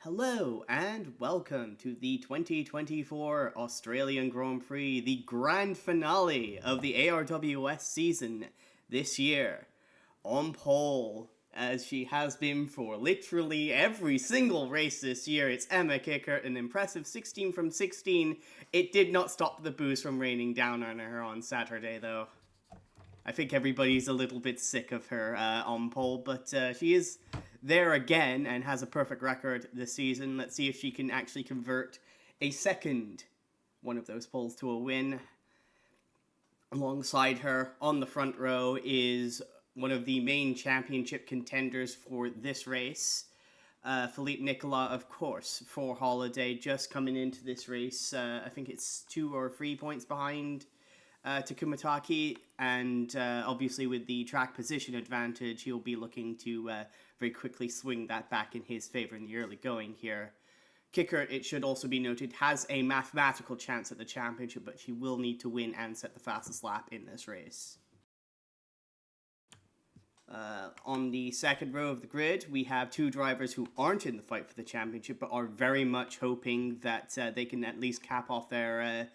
Hello and welcome to the 2024 Australian Grand Prix, the grand finale of the ARWS season this year. On pole, as she has been for literally every single race this year, it's Emma Kickert, an impressive 16 from 16. It did not stop the boos from raining down on her on Saturday though. I think everybody's a little bit sick of her on pole, but she is there again and has a perfect record this season. Let's see if she can actually convert a second one of those poles to a win. Alongside her on the front row is one of the main championship contenders for this race. Phillippe Nicolas, of course, for Holiday, just coming into this race. I think it's 2 or 3 points behind Takuma Taki, and obviously with the track position advantage, he'll be looking to very quickly swing that back in his favor in the early going here. Kickert, it should also be noted, has a mathematical chance at the championship, but she will need to win and set the fastest lap in this race. On the second row of the grid, we have two drivers who aren't in the fight for the championship, but are very much hoping that they can at least cap off their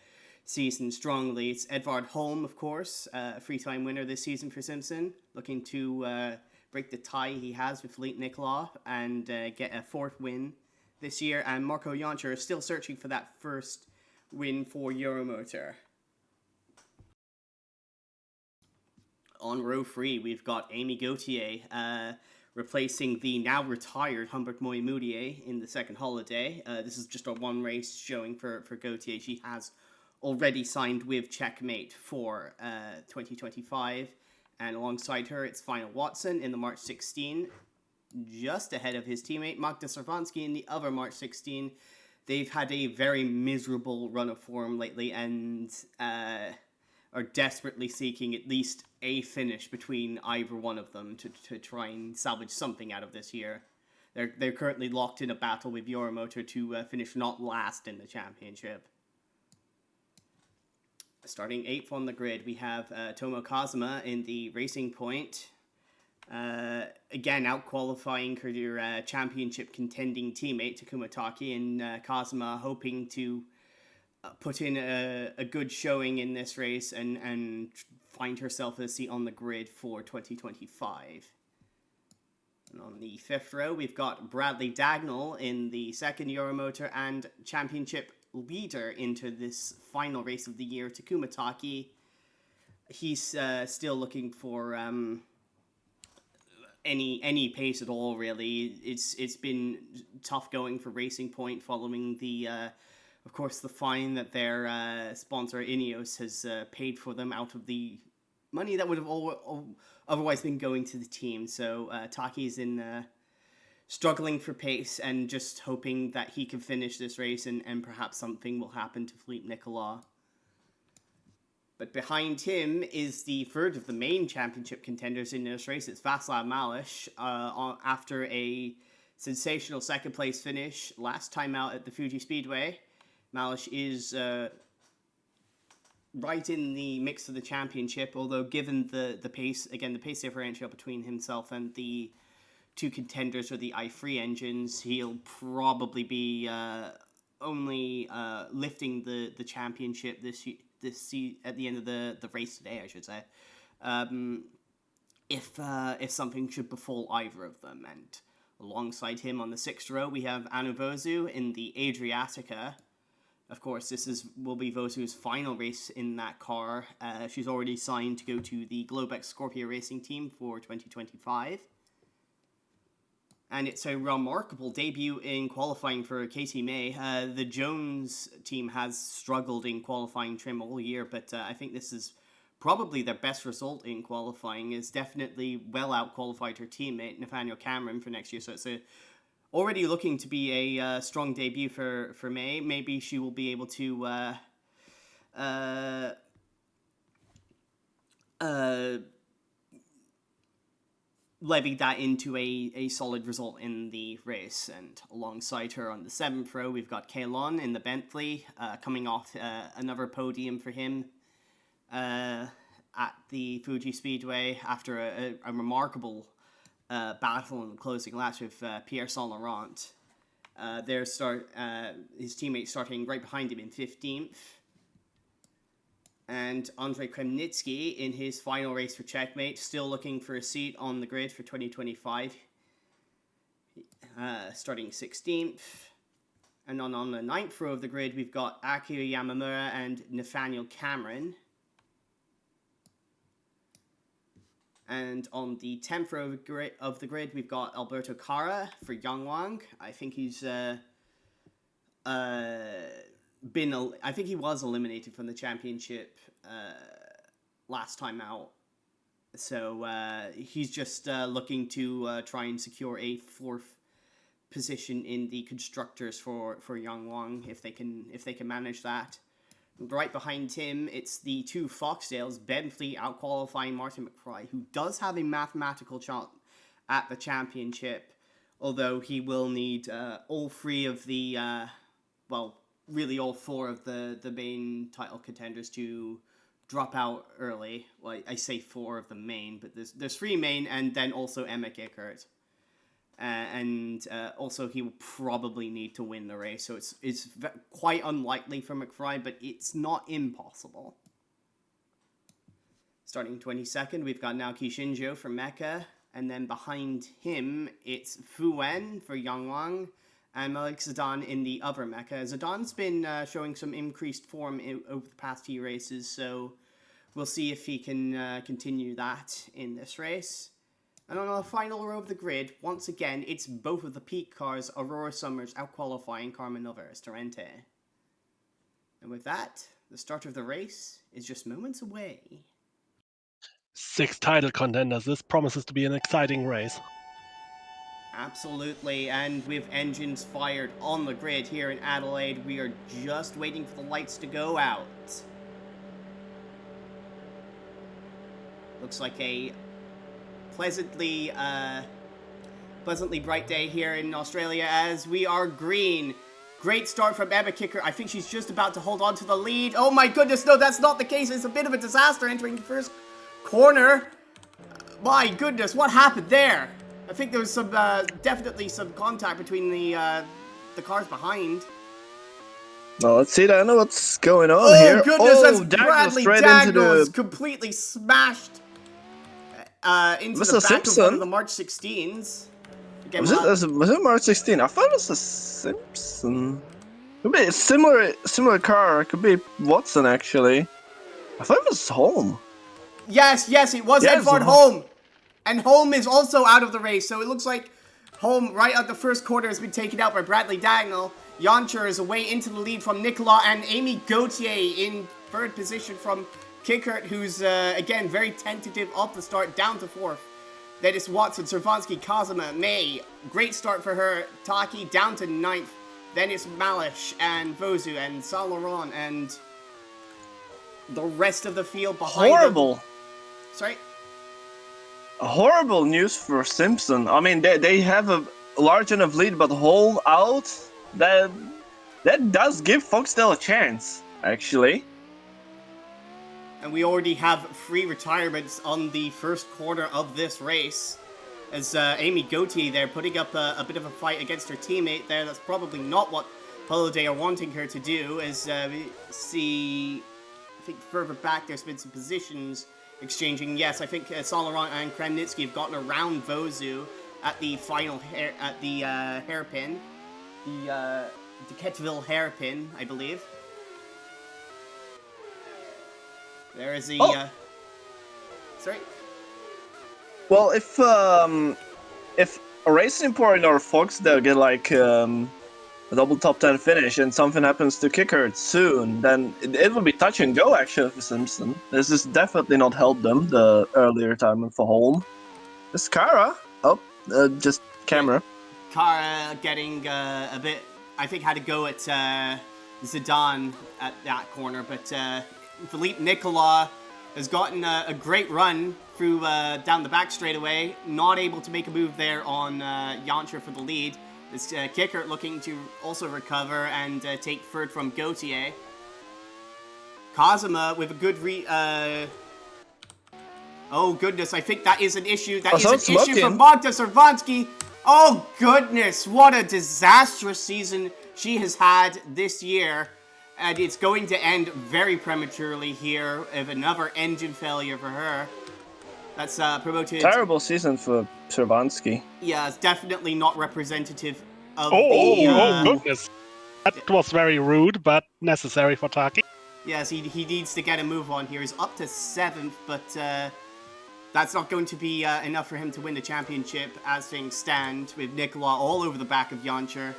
season strongly. It's Edvard Holm, of course, a three-time winner this season for Simpson, looking to break the tie he has with Phillippe Nicolas and get a fourth win this year. And Marco Jancher is still searching for that first win for Euromotor. On row 3, we've got Amy Gauthier replacing the now retired Humbert Moy-Moutier in the second Holiday. This is just a one race showing for Gauthier. She has already signed with Checkmate for 2025, and alongside her it's Final Watson in the March 16, just ahead of his teammate Magda Servansky in the other March 16. They've had a very miserable run of form lately and are desperately seeking at least a finish between either one of them to try and salvage something out of this year. They're currently locked in a battle with Euromotor to finish not last in the championship. Starting 8th on the grid, we have Tomo Kazuma in the Racing Point. Again, out-qualifying her championship contending teammate, Takuma Taki, and Kazuma hoping to put in a good showing in this race and find herself a seat on the grid for 2025. And on the 5th row, we've got Bradley Dagnall in the second Euromotor and championship leader into this final race of the year, Takuma Taki. He's still looking for any pace at all, really. It's been tough going for Racing Point following the of course the fine that their sponsor Ineos has paid for them out of the money that would have otherwise been going to the team. So Taki's in struggling for pace and just hoping that he can finish this race and perhaps something will happen to Phillippe Nicolas. But behind him is the third of the main championship contenders in this race. It's Vaclav Malsyz. After a sensational second place finish last time out at the Fuji Speedway, Malsyz is right in the mix of the championship, although given the pace, again, the pace differential between himself and the two contenders or the i3 engines, he'll probably be only lifting the championship this at the end of the race today, I should say, if something should befall either of them. And alongside him on the 6th row, we have Anu Vozu in the Adriatica. Of course, this will be Vozu's final race in that car. She's already signed to go to the Globex Scorpio Racing Team for 2025. And it's a remarkable debut in qualifying for Casey May. The Jones team has struggled in qualifying trim all year, but I think this is probably their best result in qualifying. Is definitely well out-qualified her teammate, Nathaniel Cameron, for next year. So it's already looking to be a strong debut for May. Maybe she will be able to levy that into a solid result in the race. And alongside her on the 7th row, we've got Klon in the Bentley, coming off another podium for him at the Fuji Speedway after a remarkable battle in the closing laps with Pierre Saint Laurent. His teammate starting right behind him in 15th. And Andrei Kremnitsky in his final race for Checkmate, still looking for a seat on the grid for 2025. Starting 16th. And on the 9th row of the grid, we've got Akio Yamamura and Nathaniel Cameron. And on the 10th row of the grid, we've got Alberto Cara for Yangwang. I think he's I think he was eliminated from the championship last time out. So he's just looking to try and secure a 4th position in the constructors for Yangwang if they can manage that. Right behind him, it's the two Foxdales, Bentley out-qualifying Martin McFry, who does have a mathematical shot at the championship, although he will need all three of the, really all four of the main title contenders to drop out early. Well, I say four of the main, but there's three main, and then also Emma Kickert. And also he will probably need to win the race, so it's quite unlikely for McFry, but it's not impossible. Starting 22nd, we've got Naoki Shinjo for Mecha, and then behind him, it's Fu Wen for Yangwang, and Malik Zidane in the other Mecha. Zidane's been showing some increased form over the past few races, so we'll see if he can continue that in this race. And on the final row of the grid, once again, it's both of the peak cars, Aurora Summers out-qualifying Carmen Novares Torrente. And with that, the start of the race is just moments away. 6 title contenders. This promises to be an exciting race. Absolutely, and with engines fired on the grid here in Adelaide, we are just waiting for the lights to go out. Looks like a pleasantly bright day here in Australia as we are green. Great start from Emma Kickert. I think she's just about to hold on to the lead. Oh my goodness, no, that's not the case. It's a bit of a disaster entering the first corner. My goodness, what happened there? I think there was some definitely some contact between the cars behind. Well, let's see then what's going on Oh here. goodness, that's Daniels Bradley Daniels completely smashed into Mr. the back Simpson? of one of the March 16s. Again, Was it March 16? I thought it was a Simpson. Could be a similar car. It could be Watson actually. I thought it was Holm. Yes, it was Edvard Holm. And Holm is also out of the race, so it looks like Holm, right at the first quarter, has been taken out by Bradley Dagnall. Jancher is away into the lead from Nicolas, and Amy Gauthier in third position from Kickert, who's, again, very tentative off the start, down to fourth. Then it's Watson, Servansky, Kazuma, May. Great start for her. Taki down to ninth. Then it's Malish and Vozu and Saint Laurent and the rest of the field behind Horrible. them. Sorry? Horrible news for Simpson. I mean, they have a large enough lead, but Holm out. That does give Foxdale a chance, actually. And we already have 3 retirements on the first quarter of this race. As Amy Gauthier there putting up a bit of a fight against her teammate there. That's probably not what Holiday are wanting her to do. As we see, I think further back there's been some positions exchanging. Yes, I think Saint Laurent and Kremnitsky have gotten around Vozu at the final hairpin. The Dequetteville hairpin, I believe. There is the sorry. Well, if a Racing Point or Foxdale get like a double top 10 finish and something happens to Kickert soon, then it will be touch and go actually for Simpson. This is definitely not helped them the earlier time for Holm. It's Cara. Oh, just camera. Cara getting a bit, I think, had to go at Zidane at that corner, but Phillippe Nicolas has gotten a great run through down the back straightaway, not able to make a move there on Jancher for the lead. This Kickert looking to also recover and take third from Gauthier. Kazuma with a good oh goodness, I think that is an issue. That is an issue for Magda Servansky. Oh goodness, what a disastrous season she has had this year. And it's going to end very prematurely here with another engine failure for her. That's promoted. Terrible season for Cervansky. Yeah, it's definitely not representative of Oh, goodness. That was very rude, but necessary for Taki. Yes, he needs to get a move on here. He's up to 7th, but that's not going to be enough for him to win the championship as things stand, with Nicolas all over the back of Jancher.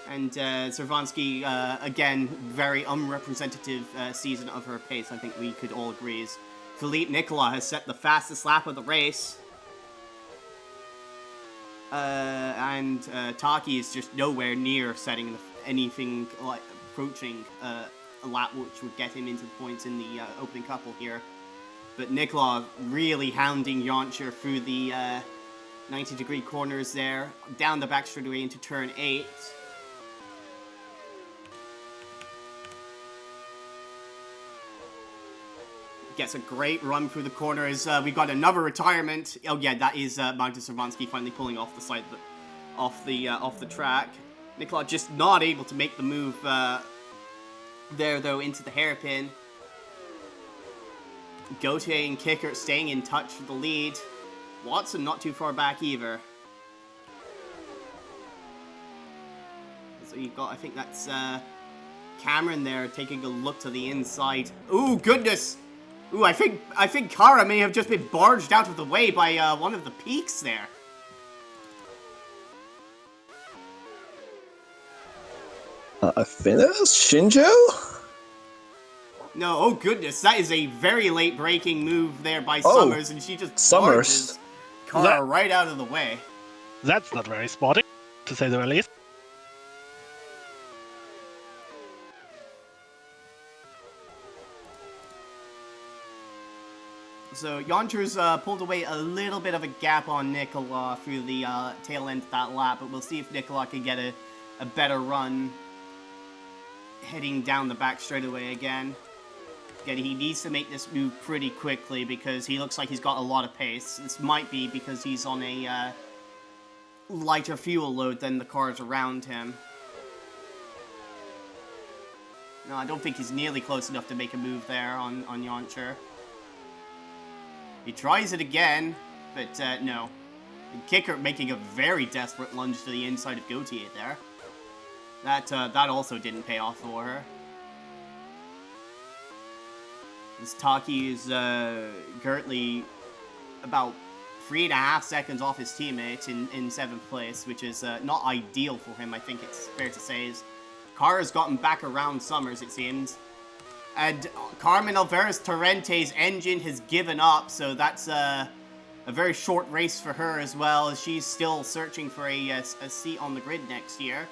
And Cervansky, again, very unrepresentative season of her pace, I think we could all agree. Is Phillippe Nicolas has set the fastest lap of the race. And Taki is just nowhere near setting anything like approaching a lap which would get him into the points in the opening couple here. But Nicolas really hounding Jancher through the 90-degree corners there, down the back straightaway into turn 8. Gets a great run through the corners. We've got another retirement. Oh yeah, that is Martin Cervansky finally pulling off the side of the track. Nicolas just not able to make the move there though into the hairpin. Gauthier and Kickert staying in touch for the lead. Watson not too far back either. So you've got, I think that's Cameron there taking a look to the inside. Ooh, goodness! Ooh, I think Kara may have just been barged out of the way by one of the peaks there. A finish? Shinjo? No, oh goodness, that is a very late braking move there by Summers, and she just barges Kara right out of the way. That's not very sporty, to say the least. So Jancher's pulled away a little bit of a gap on Nicolas through the tail end of that lap, but we'll see if Nicolas can get a better run heading down the back straightaway again. Again, he needs to make this move pretty quickly because he looks like he's got a lot of pace. This might be because he's on a lighter fuel load than the cars around him. No, I don't think he's nearly close enough to make a move there on Jancher. He tries it again, but no. Kickert making a very desperate lunge to the inside of Gauthier there. That also didn't pay off for her. This Taki is currently about 3.5 seconds off his teammate in 7th place, which is not ideal for him, I think it's fair to say. Kara's gotten back around Summers, it seems. And Carmen Alvarez Torrente's engine has given up, so that's a very short race for her as well, as she's still searching for a seat on the grid next year.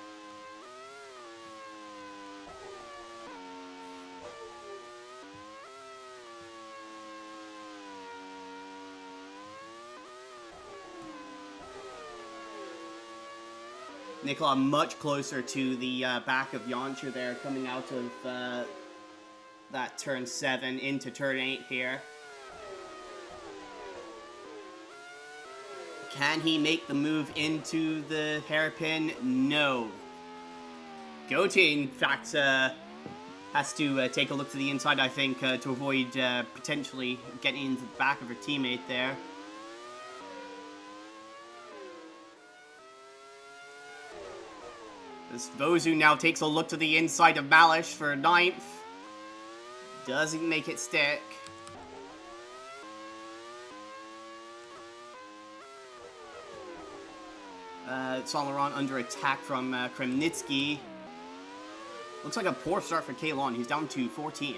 Nicolas much closer to the back of Jancher there, coming out of that turn 7 into turn 8 here. Can he make the move into the hairpin? No. Gauthier, in fact, has to take a look to the inside, I think, to avoid potentially getting into the back of her teammate there. This Vozu now takes a look to the inside of Malish for 9th. Doesn't make it stick. Saint-Laurent under attack from Kremnitsky. Looks like a poor start for Klon. He's down to 14th.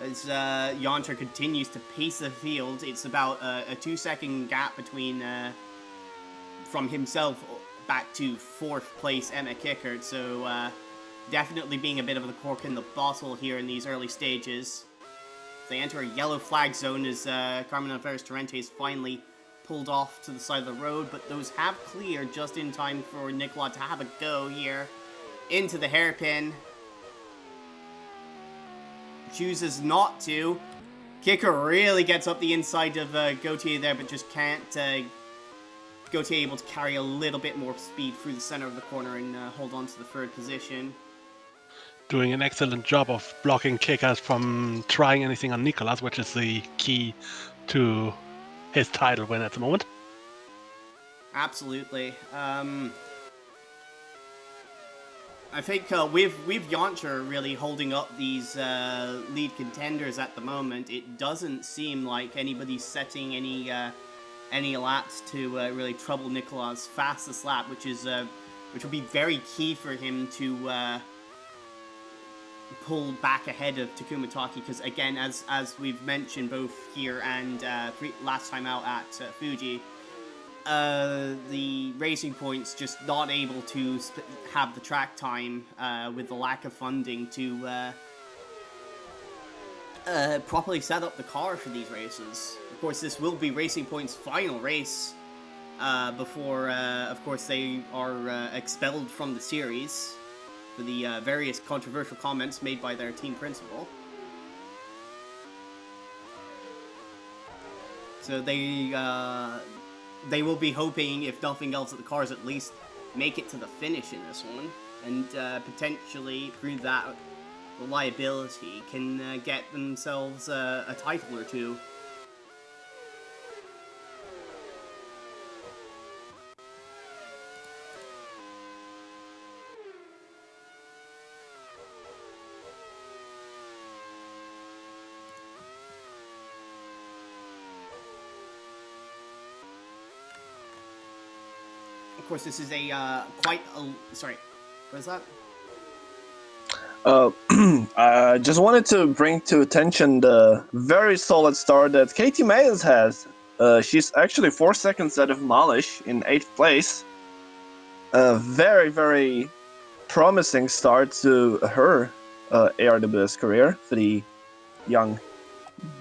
As Jancher continues to pace the field, it's about a 2-second gap between from himself back to 4th place Emma Kickert, so definitely being a bit of the cork in the bottle here in these early stages. They enter a yellow flag zone as Carmen Alvarez Torrente is finally pulled off to the side of the road, but those have cleared just in time for Nicolas to have a go here into the hairpin. Chooses not to. Kickert really gets up the inside of Gautier there, but just can't. Gautier able to carry a little bit more speed through the center of the corner and hold on to the third position. Doing an excellent job of blocking Kickert from trying anything on Nicolas, which is the key to his title win at the moment. Absolutely. I think with Yoncher really holding up these lead contenders at the moment, it doesn't seem like anybody's setting any laps to really trouble Nicolas' fastest lap, which will be very key for him to pull back ahead of Takuma Taki, because again, as we've mentioned both here and last time out at Fuji, the Racing Point's just not able to have the track time with the lack of funding to properly set up the car for these races. Of course, this will be Racing Point's final race before, of course, they are expelled from the series for the various controversial comments made by their team principal. So they will be hoping, if nothing else, that the cars at least make it to the finish in this one, and potentially through that reliability can get themselves a title or two. Of course, this is sorry, what is that? I just wanted to bring to attention the very solid start that Katie Mayes has. She's actually 4 seconds ahead of Malsyz in 8th place. A very, very promising start to her ARWS career for the young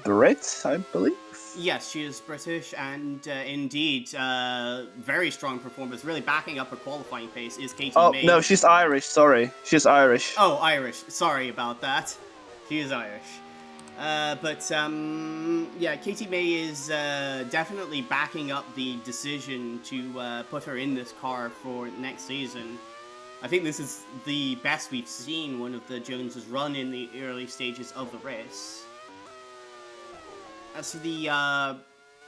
Brit, I believe. Yes, she is British, and indeed, very strong performance. Really backing up her qualifying pace is Katie May. No, she's Irish, sorry. She's Irish. Oh, Irish. Sorry about that. She is Irish. Yeah, Katie May is definitely backing up the decision to put her in this car for next season. I think this is the best we've seen one of the Joneses run in the early stages of the race. As to the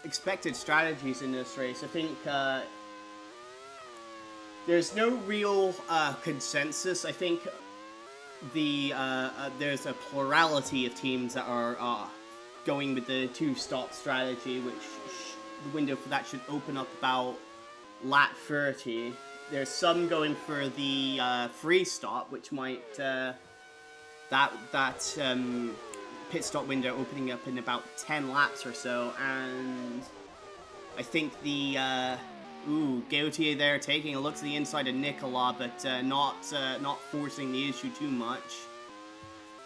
expected strategies in this race, I think there's no real consensus. I think there's a plurality of teams that are going with the two-stop strategy, which the window for that should open up about lap 30. There's some going for the free stop, which might pit stop window opening up in about 10 laps or so, and I think the Gautier there taking a look to the inside of Nicolas, but not forcing the issue too much.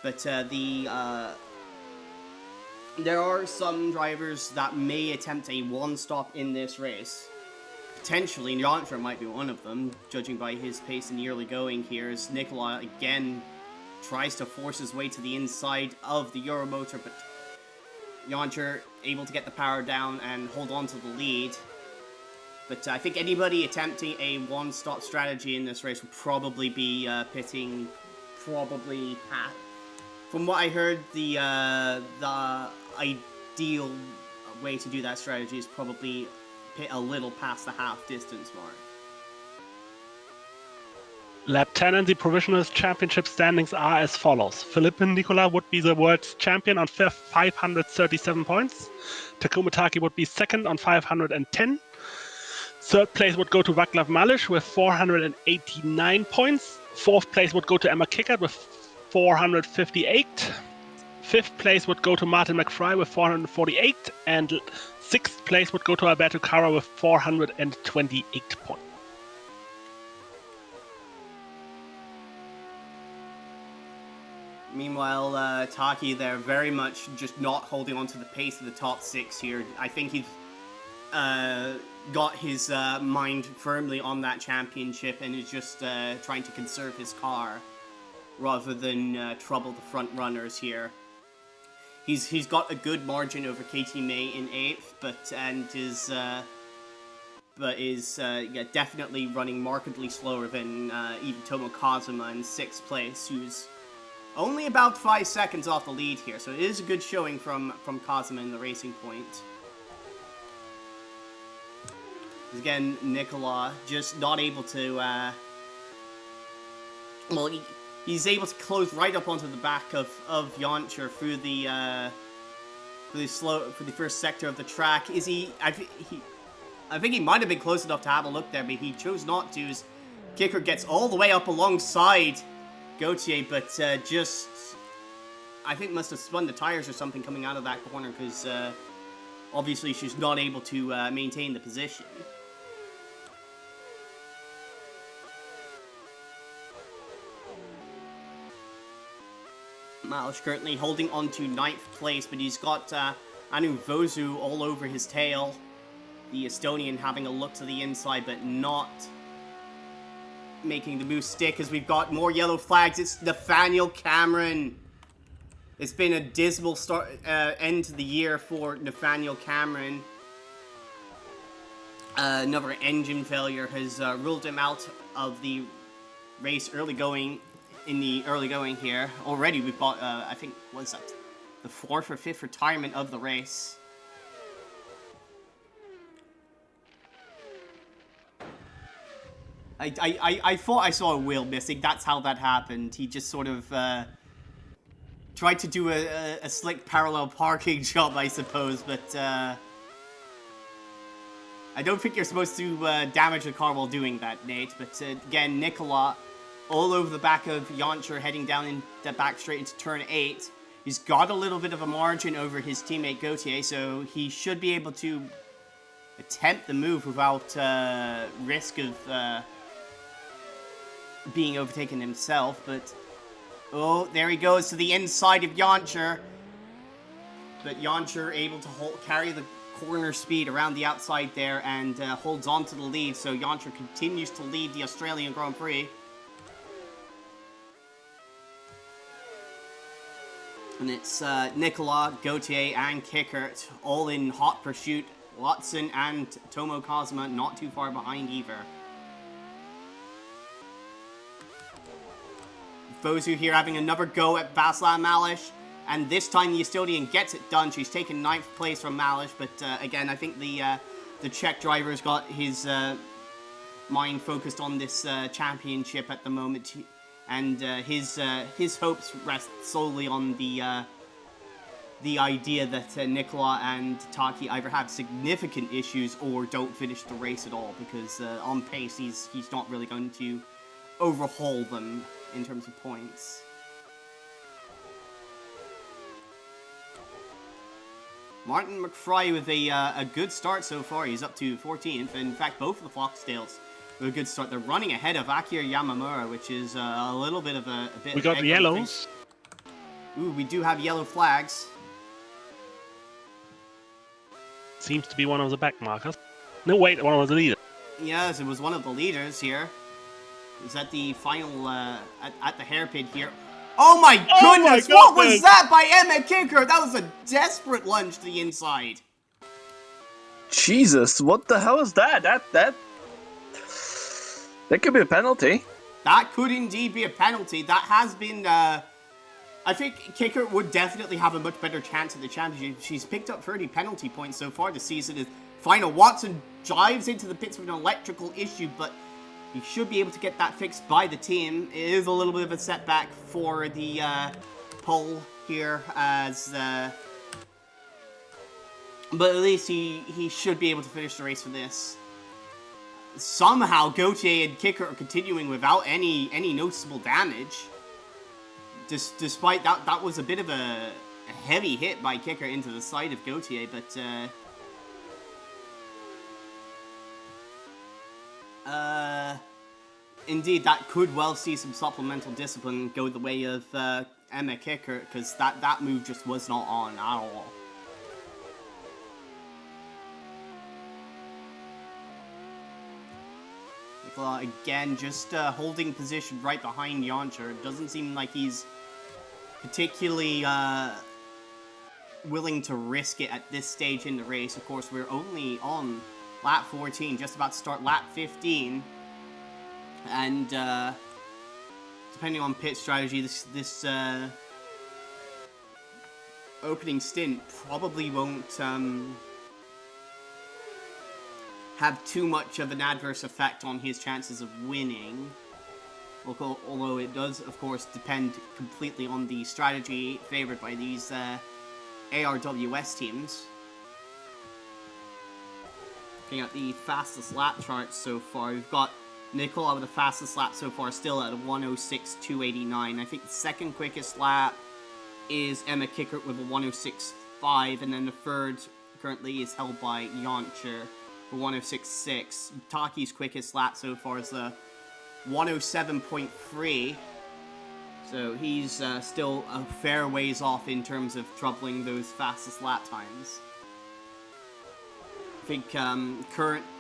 But there are some drivers that may attempt a one-stop in this race. Potentially, Yoncher might be one of them, judging by his pace in the early going here, as Nicolas again tries to force his way to the inside of the Euromotor, but Yoncher able to get the power down and hold on to the lead. But I think anybody attempting a one-stop strategy in this race will probably be pitting, probably past. From what I heard, the ideal way to do that strategy is probably pit a little past the half-distance mark. Lap 10 in the Provisionals Championship standings are as follows. Phillippe and Nicolas would be the world champion on 537 points. Takuma Taki would be second on 510. Third place would go to Vaclav Malsyz with 489 points. Fourth place would go to Emma Kickert with 458. Fifth place would go to Martin McFry with 448. And sixth place would go to Alberto Cara with 428 points. Meanwhile, Taki there very much just not holding on to the pace of the top six here. I think he's got his mind firmly on that championship and is just trying to conserve his car rather than trouble the front runners here. he's got a good margin over KT May in 8th, but is definitely running markedly slower than even Tomo Kazuma in 6th place, who's only about 5 seconds off the lead here. So it is a good showing from Kazuma in the Racing Point. Again, Nicolas just not able to. Well, he's able to close right up onto the back of Yoncher through the for the first sector of the track. Is he? I think he might have been close enough to have a look there, but he chose not to. His Kickert gets all the way up alongside Gauthier, but just, I think must have spun the tires or something coming out of that corner, because obviously she's not able to maintain the position. Malsyz currently holding on to 9th place, but he's got Anu Vozu all over his tail. The Estonian having a look to the inside, but not making the move stick, as we've got more yellow flags. It's Nathaniel Cameron. It's been a dismal end to the year for Nathaniel Cameron. Another engine failure has ruled him out of the race early going here. Already we've got, I think, what is that? The 4th or 5th retirement of the race. I thought I saw a wheel missing. That's how that happened. He just sort of tried to do a slick parallel parking job, I suppose, but I don't think you're supposed to damage the car while doing that, Nate. But again, Nicolas all over the back of Yoncher, heading down in the back straight into turn 8. He's got a little bit of a margin over his teammate Gauthier, so he should be able to attempt the move without risk of being overtaken himself. But oh, there he goes to the inside of Yoncher, but Yoncher able to carry the corner speed around the outside there and holds on to the lead, so Yoncher continues to lead the Australian Grand Prix. And it's Nicolas, Gauthier, and Kickert all in hot pursuit. Watson and Tomo Kazuma not too far behind either. Vozu here having another go at Vaclav Malsyz, and this time the Estonian gets it done. She's taken 9th place from Malsyz, but again, I think the Czech driver's got his mind focused on this championship at the moment. And his hopes rest solely on the idea that Nicolas and Taki either have significant issues or don't finish the race at all, because on pace he's not really going to overhaul them in terms of points. Martin McFry with a good start so far. He's up to 14th. In fact, both of the Foxdales with a good start. They're running ahead of Akira Yamamura, which is a little bit of a bit. We got the yellows. Ooh, we do have yellow flags. Seems to be one of the back markers. No, wait, one of the leaders. Yes, it was one of the leaders here. Is at the final at the hairpin here. Oh my goodness! What was that by Emma Kickert? That was a desperate lunge to the inside. Jesus, what the hell is that? That could be a penalty. That could indeed be a penalty. That has been, I think Kickert would definitely have a much better chance at the championship. She's picked up 30 penalty points so far this season. Is final. Watson drives into the pits with an electrical issue, but he should be able to get that fixed by the team. It is a little bit of a setback for the pole here, as but at least he should be able to finish the race for this. Somehow Gauthier and Kickert are continuing without any noticeable damage. Despite that was a bit of a heavy hit by Kickert into the side of Gauthier, but indeed, that could well see some supplemental discipline go the way of Emma Kickert, because that move just was not on at all. Nicolas again just holding position right behind Yoncher. It doesn't seem like he's particularly willing to risk it at this stage in the race. Of course, we're only on lap 14, just about to start lap 15. And depending on pit strategy, this opening stint probably won't have too much of an adverse effect on his chances of winning. Although it does, of course, depend completely on the strategy favored by these ARWS teams. Looking at the fastest lap charts so far, we've got Nicolas with the fastest lap so far, still at a 106.289. I think the second quickest lap is Kickert with a 106.5, and then the third currently is held by Jancher for 106.6. Taki's quickest lap so far is a 107.3, so he's still a fair ways off in terms of troubling those fastest lap times. I think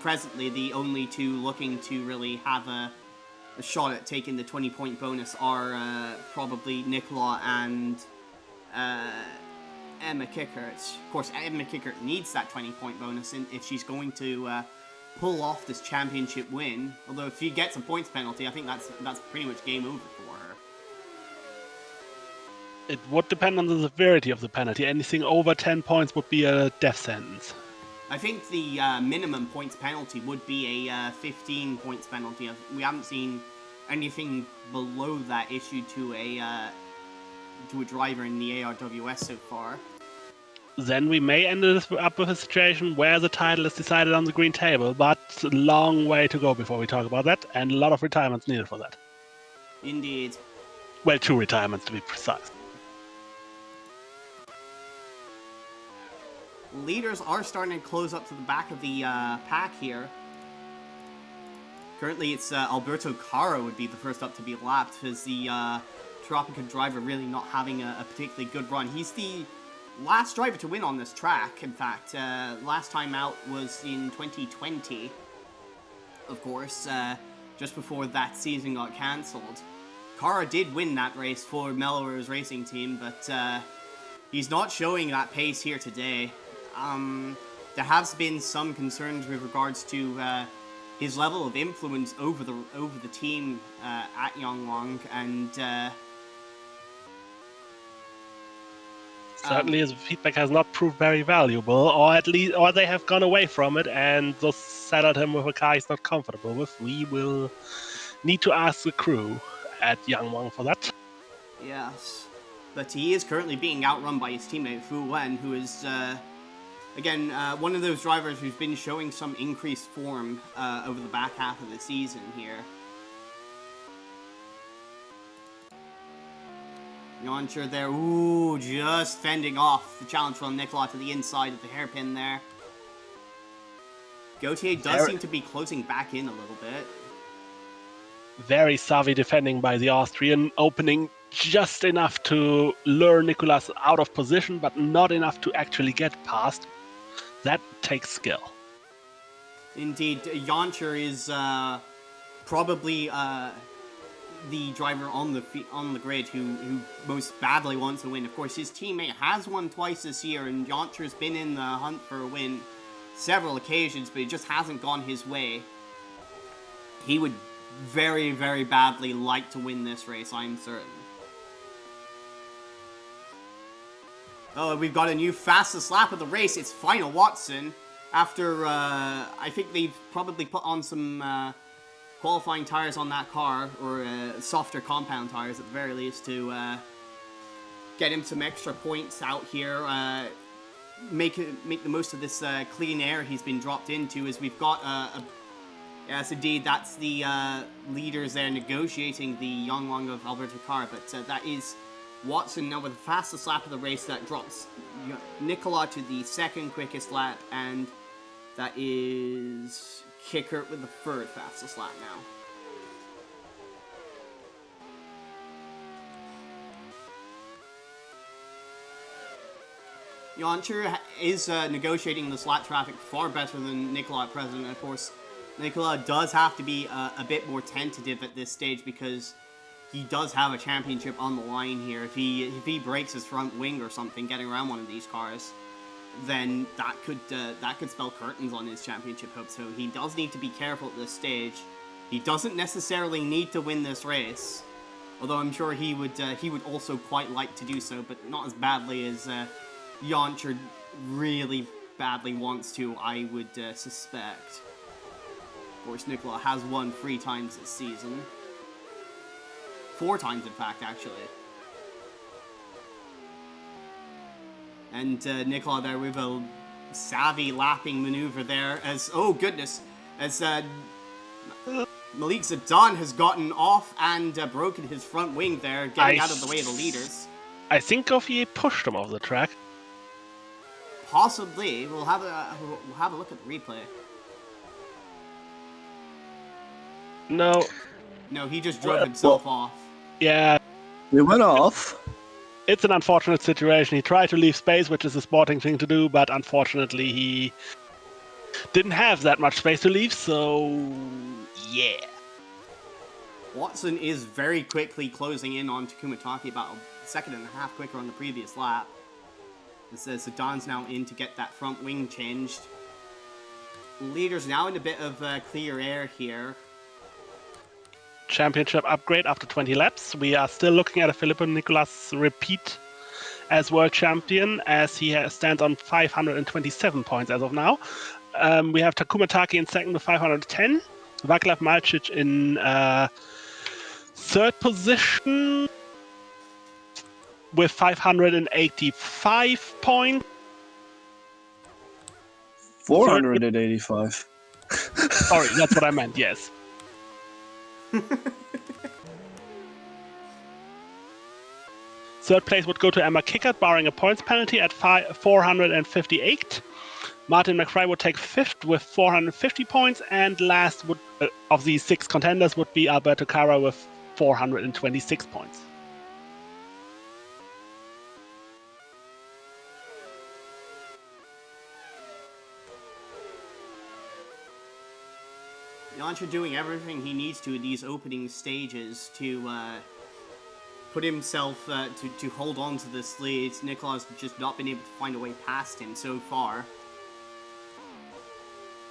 presently the only two looking to really have a shot at taking the 20-point bonus are probably Nicolas and Kickert. Of course, Kickert needs that 20-point bonus if she's going to pull off this championship win. Although if she gets a points penalty, I think that's pretty much game over for her. It would depend on the severity of the penalty. Anything over 10 points would be a death sentence. I think the minimum points penalty would be a 15 points penalty. We haven't seen anything below that issued to a driver in the ARWS so far. Then we may end up with a situation where the title is decided on the green table, but a long way to go before we talk about that, and a lot of retirements needed for that. Indeed. Well, 2 retirements to be precise. Leaders are starting to close up to the back of the pack here. Currently, it's Alberto Caro would be the first up to be lapped, because the Tropica driver really not having a particularly good run. He's the last driver to win on this track, in fact. Last time out was in 2020, of course, just before that season got cancelled. Cara did win that race for Melrose Racing Team, but he's not showing that pace here today. There has been some concerns with regards to his level of influence over the team at Yangwang, and certainly his feedback has not proved very valuable, or they have gone away from it and just saddled him with a car he's not comfortable with. We will need to ask the crew at Yangwang for that. Yes, but he is currently being outrun by his teammate Fu Wen, who is again one of those drivers who's been showing some increased form over the back half of the season here. Jancher there, ooh, just fending off the challenge from Nicolas to the inside of the hairpin there. Gautier does seem to be closing back in a little bit. Very savvy defending by the Austrian, opening just enough to lure Nicolas out of position, but not enough to actually get past. That takes skill. Indeed, Jancher is probably the driver on the grid who most badly wants to win. Of course, his teammate has won twice this year, and Jancher's been in the hunt for a win several occasions, but it just hasn't gone his way. He would very, very badly like to win this race, I'm certain. Oh, we've got a new fastest lap of the race. It's Final Watson. After, I think they've probably put on some qualifying tires on that car, or softer compound tires at the very least, to get him some extra points out here. Make the most of this clean air he's been dropped into, as we've got yes, indeed, that's the leaders there negotiating the Yangwang of Alberto Car, but that is Watson now with the fastest lap of the race. That drops Nicolas to the second quickest lap, and that is Kickert with the third fastest lap now. Jancher is negotiating this lap traffic far better than Nicolas at present. And of course, Nicolas does have to be a bit more tentative at this stage, because he does have a championship on the line here. If he breaks his front wing or something, getting around one of these cars, then that could spell curtains on his championship hope. So he does need to be careful at this stage. He doesn't necessarily need to win this race, although I'm sure he would also quite like to do so, but not as badly as Jancher really badly wants to, I would suspect. Of course, Nicolas has won 3 times this season. 4 times, in fact, actually. And Nicolas there with a savvy lapping maneuver there as, oh goodness, as Malik Zidane has gotten off and broken his front wing there, getting out of the way of the leaders. I think Gauthier pushed him off the track. Possibly. We'll have a look at the replay. No. No, he just drove himself off. Yeah. He went off. It's an unfortunate situation. He tried to leave space, which is a sporting thing to do, but unfortunately he didn't have that much space to leave, so yeah. Watson is very quickly closing in on Takuma Taki, about a second and a half quicker on the previous lap. As Zidane's now in to get that front wing changed. Leader's now in a bit of clear air here. Championship upgrade after 20 laps. We are still looking at a Phillippe Nicolas repeat as world champion, as he stands on 527 points as of now. We have Takuma Taki in second with 510. Vaclav Malsyz in third position with 585 points. 485. Sorry, that's what I meant, yes. Third place would go to Emma Kickert, barring a points penalty at 458. Martin McFry would take fifth with 450 points, and last of these 6 contenders would be Alberto Cara with 426 points. Jancher doing everything he needs to in these opening stages to put himself to hold on to this lead. Nicolas has just not been able to find a way past him so far.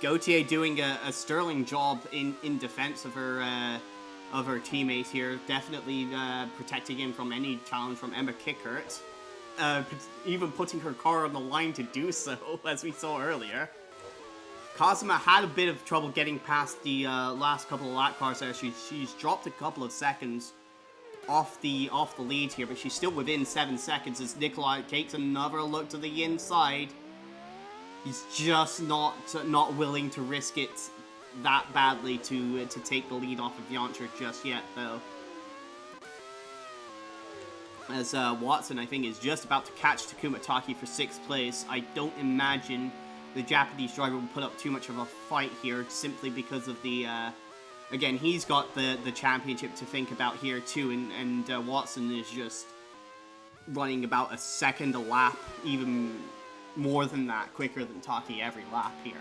Gauthier doing a sterling job in defense of her teammate here, definitely protecting him from any challenge from Emma Kickert, even putting her car on the line to do so, as we saw earlier. Kazuma had a bit of trouble getting past the last couple of lap cars there. She's dropped a couple of seconds off the lead here, but she's still within 7 seconds as Nicolas takes another look to the inside. He's just not willing to risk it that badly to take the lead off of Jancher just yet, though. As Watson, I think, is just about to catch Takuma Taki for 6th place. I don't imagine the Japanese driver will put up too much of a fight here, simply because of the... again, he's got the championship to think about here too, and Watson is just running about a second a lap, even more than that, quicker than Taki every lap here.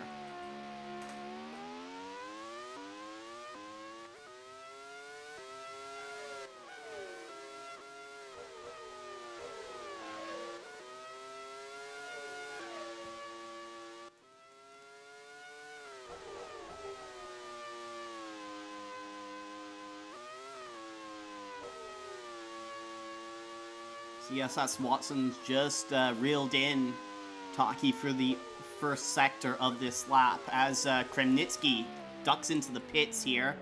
So yes, that's Watson's just reeled in Taki for the first sector of this lap as Kremnitsky ducks into the pits here.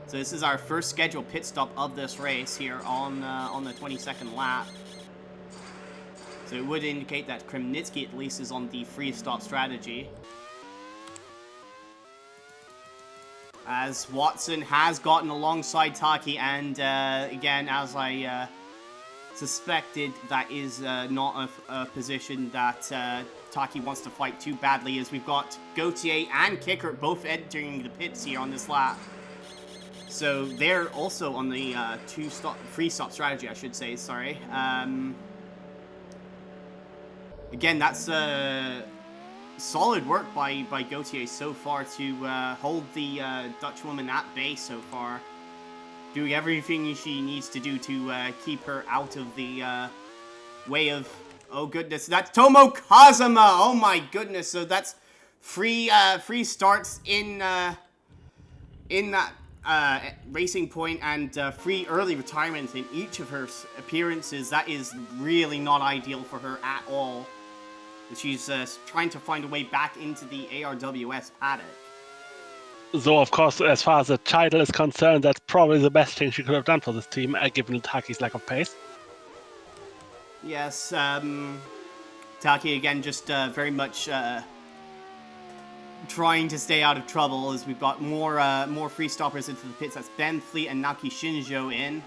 So this is our first scheduled pit stop of this race here on the 22nd lap. So it would indicate that Kremnitsky at least is on the free stop strategy. As Watson has gotten alongside Taki, and again, as I suspected, that is not a position that Taki wants to fight too badly, as we've got Gauthier and Kickert both entering the pits here on this lap. So they're also on the free stop strategy, I should say, sorry. Again, that's solid work by Gauthier so far to hold the Dutch woman at bay so far. doing everything she needs to do to keep her out of the way of... Oh goodness, that's Tomo Kazuma! Oh my goodness, so that's free starts in that Racing Point and free early retirement in each of her appearances. That is really not ideal for her at all. She's trying to find a way back into the ARWS paddock. So, of course, as far as the title is concerned, that's probably the best thing she could have done for this team, given Taki's lack of pace. Yes, Taki again just very much trying to stay out of trouble as we've got more free stoppers into the pits. That's Ben Fleet and Naki Shinjo in.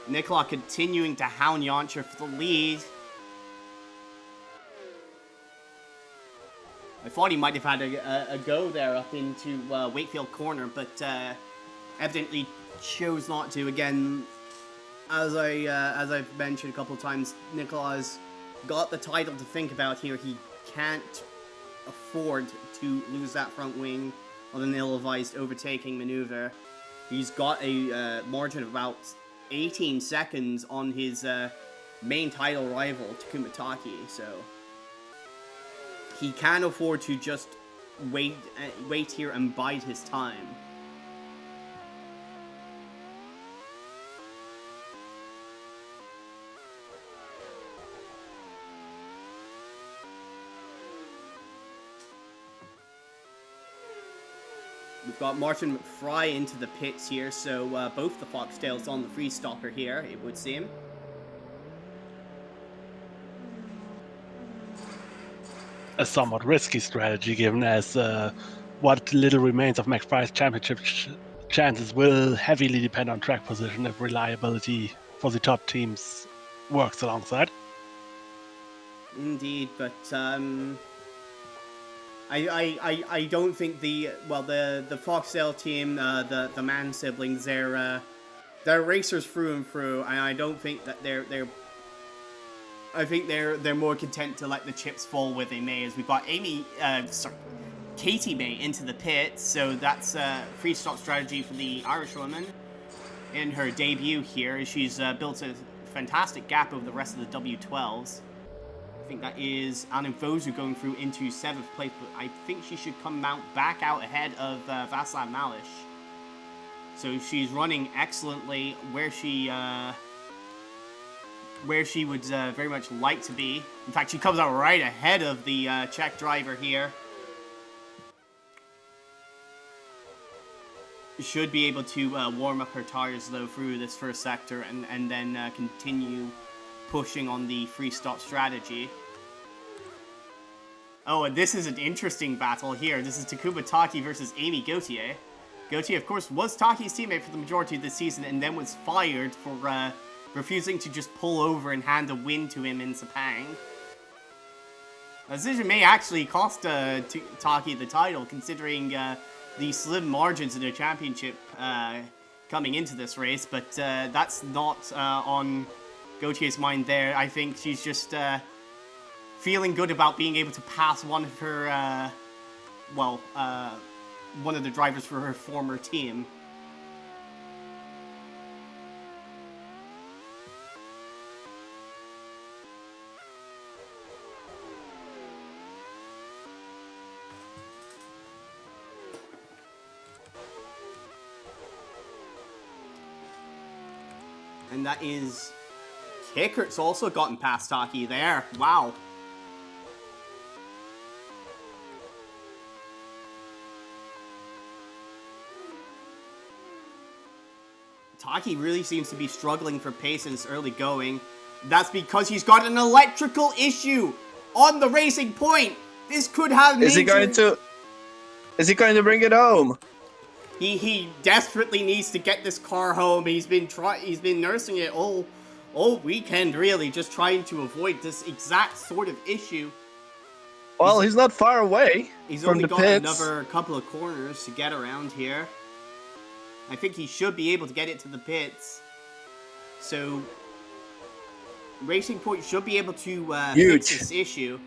Nicolas continuing to hound Yoncher for the lead. I thought he might have had a go there up into Wakefield Corner, but evidently chose not to. Again, as I've mentioned a couple of times, Nicolas got the title to think about here. He can't afford to lose that front wing on an ill-advised overtaking maneuver. He's got a margin of about 18 seconds on his main title rival, Takuma Taki, so he can afford to just wait here and bide his time. We've got Martin McFry into the pits here, so both the Foxdales on the free stopper here, it would seem. A somewhat risky strategy, given as what little remains of McFry's championship chances will heavily depend on track position if reliability for the top teams works alongside. Indeed, but I don't think the Foxdale team, the Mann siblings, they're racers through and through, and I don't think that they're more content to let the chips fall where they may. As we've got Katie May into the pits, so that's a free stop strategy for the Irish woman in her debut here. She's built a fantastic gap over the rest of the W12s. I think that is Anna Vozu going through into 7th place, but I think she should come back out ahead of Vaclav Malsyz. So she's running excellently where she would very much like to be. In fact, she comes out right ahead of the Czech driver here. Should be able to warm up her tires though through this first sector and then continue pushing on the free stop strategy. Oh, and this is an interesting battle here. This is Takuma Taki versus Amy Gauthier. Gauthier, of course, was Taki's teammate for the majority of the season and then was fired for refusing to just pull over and hand a win to him in Sepang. A decision may actually cost Taki the title, considering the slim margins in the championship coming into this race, but that's not on Gautier's mind there. I think she's just feeling good about being able to pass one of her, one of the drivers for her former team. And that is... Kickert's also gotten past Taki there. Wow. Taki really seems to be struggling for pace in his early going. That's because he's got an electrical issue on the Racing Point. This could have major... Is he going to bring it home? He desperately needs to get this car home. He's been nursing it all weekend, really, just trying to avoid this exact sort of issue. Well, he's not far away. He's from only the got pits. another couple of corners to get around here. I think he should be able to get it to the pits. So, Racing Point should be able to fix this issue.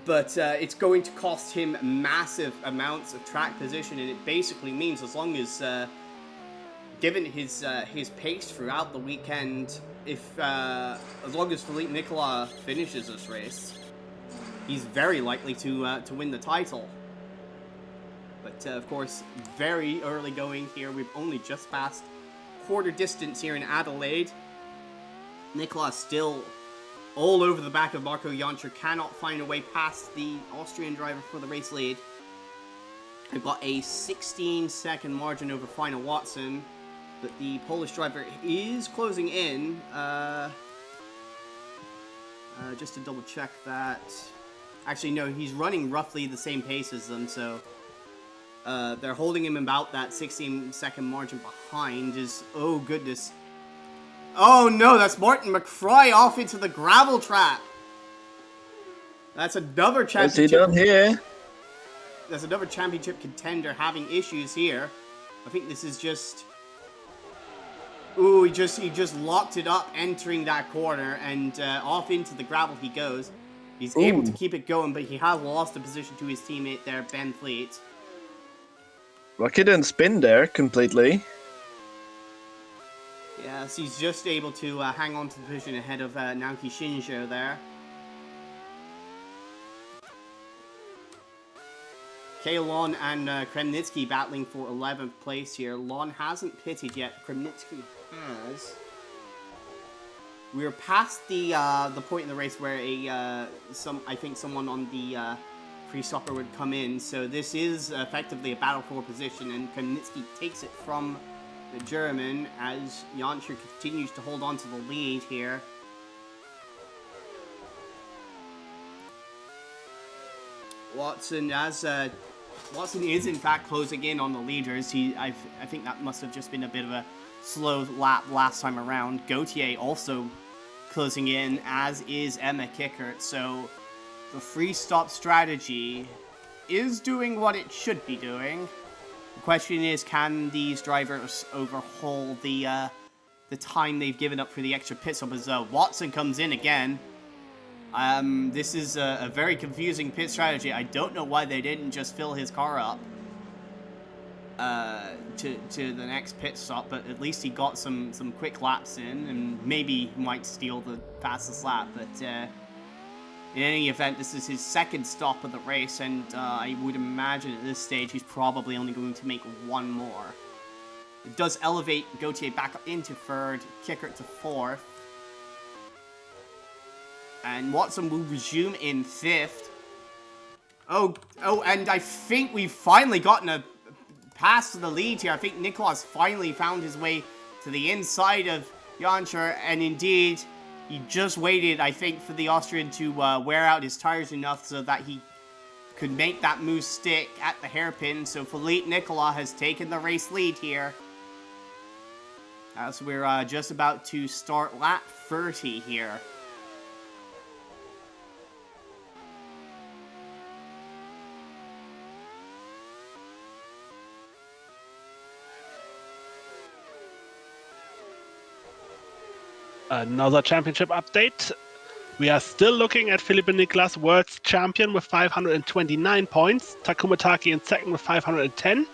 But it's going to cost him massive amounts of track position, and it basically means as long as, given his pace throughout the weekend, if as long as Philippe Nicolas finishes this race, he's very likely to win the title. But of course, very early going here. We've only just passed quarter distance here in Adelaide. Nicolas still all over the back of Marco Jančar, cannot find a way past the Austrian driver for the race lead. We've got a 16-second margin over final Watson, but the Polish driver is closing in. Just to double check that. Actually, no, he's running roughly the same pace as them, so they're holding him about that 16-second margin behind. Oh goodness. Oh no, that's Martin McFry off into the gravel trap. That's another championship. What's he done here? That's another championship contender having issues here. I think this is just. Ooh, he just locked it up entering that corner, and off into the gravel he goes. He's able to keep it going, but he has lost the position to his teammate there, Ben Fleet. Rocky didn't spin there completely. Yes, he's just able to hang on to the position ahead of Naoki Shinjo there. Lon and Kremnitsky battling for 11th place here. Lon hasn't pitted yet. Kremnitsky has. We're past the point in the race where I think someone on the pre-stopper would come in. So this is effectively a battle for position, and Kremnitsky takes it from the German as Jančar continues to hold on to the lead here. Watson is in fact closing in on the leaders. I think that must have just been a bit of a slow lap last time around. Gautier also closing in, as is Emma Kickert. So the free stop strategy is doing what it should be doing. The question is, can these drivers overhaul the time they've given up for the extra pit stop as Watson comes in again. This is a very confusing pit strategy. I don't know why they didn't just fill his car up to the next pit stop, but at least he got some quick laps in, and maybe he might steal the fastest lap. But in any event, this is his second stop of the race, and I would imagine at this stage he's probably only going to make one more. It does elevate Gautier back up into third, Kickert to fourth. And Watson will resume in fifth. Oh, and I think we've finally gotten a pass to the lead here. I think Nicolas finally found his way to the inside of Jančar, and indeed, he just waited, I think, for the Austrian to wear out his tires enough so that he could make that move stick at the hairpin. So Philippe Nicolas has taken the race lead here, as we're just about to start lap 30 here. Another championship update. We are still looking at Phillippe Nicolas, world's champion, with 529 points. Takuma Taki in second with 510.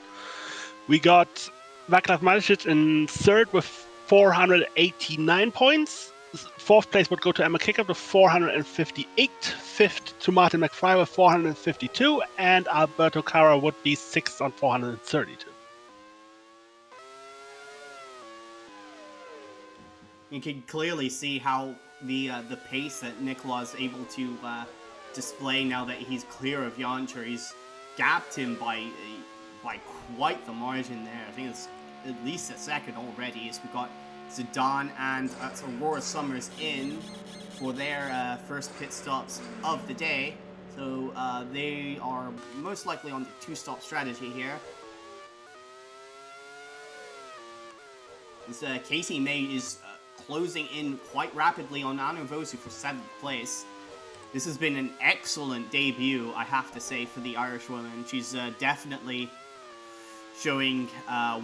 We got Vaclav Malsyz in third with 489 points. Fourth place would go to Emma Kickert with 458. Fifth to Martin McFry with 452. And Alberto Cara would be sixth on 432. You can clearly see how the pace that Nicolas is able to display now that he's clear of Jančar. He's gapped him by quite the margin there. I think it's at least a second already, as we've got Zidane and Aurora Summers in for their first pit stops of the day. So they are most likely on the two-stop strategy here. This Casey May is closing in quite rapidly on Anu Vosu for 7th place. This has been an excellent debut, I have to say, for the Irish woman. She's definitely showing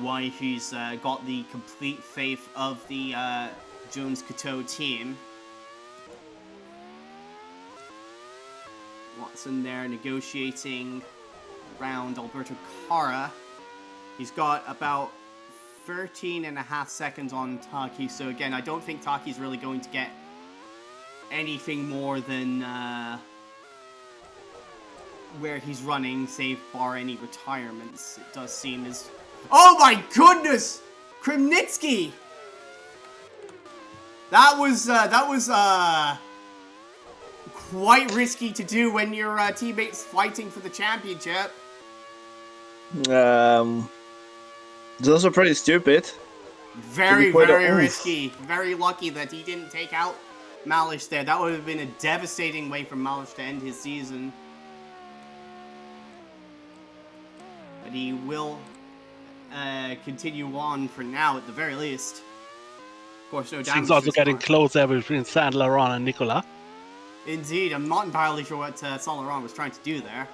why she's got the complete faith of the Jones-Couture team. Watson there negotiating around Alberto Cara. He's got about 13.5 seconds on Taki, so again, I don't think Taki's really going to get anything more than where he's running, save bar any retirements. It does seem as... Oh my goodness! Kremnitsky! That was quite risky to do when your teammate's fighting for the championship. Those are pretty stupid. Very, very risky. Very lucky that he didn't take out Malsyz there. That would have been a devastating way for Malsyz to end his season. But he will continue on for now, at the very least. Of course, no damage. Seems also getting closer between Saint Laurent and Nicolas. Indeed, I'm not entirely sure what Saint Laurent was trying to do there.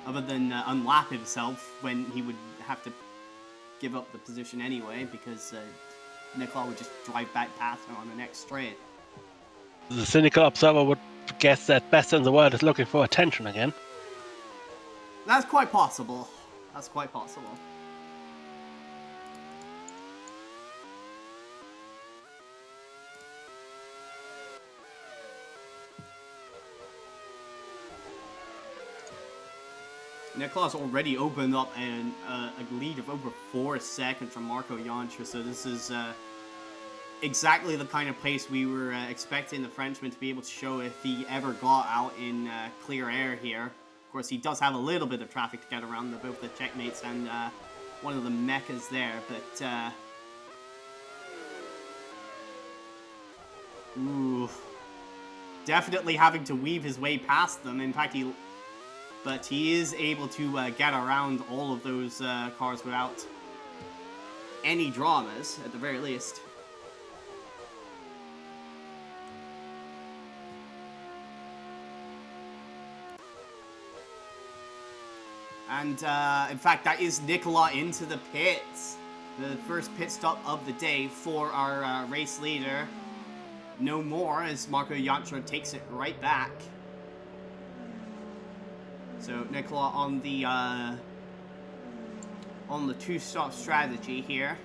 Other than unlap himself when he would have to give up the position anyway, because Nicolas would just drive back past him on the next straight. The cynical observer would guess that best in the world is looking for attention again. That's quite possible. That's quite possible. Nicolas already opened up a lead of over 4 seconds from Marco Janša, so this is exactly the kind of pace we were expecting the Frenchman to be able to show if he ever got out in clear air here. Of course, he does have a little bit of traffic to get around both the checkmates and one of the mechas there, but ooh, definitely having to weave his way past them. In fact, but he is able to get around all of those cars without any dramas, at the very least. And, in fact, that is Nicolas into the pits. The first pit stop of the day for our race leader. No more, as Marco Janša takes it right back. So Nicolas on the two-stop strategy here.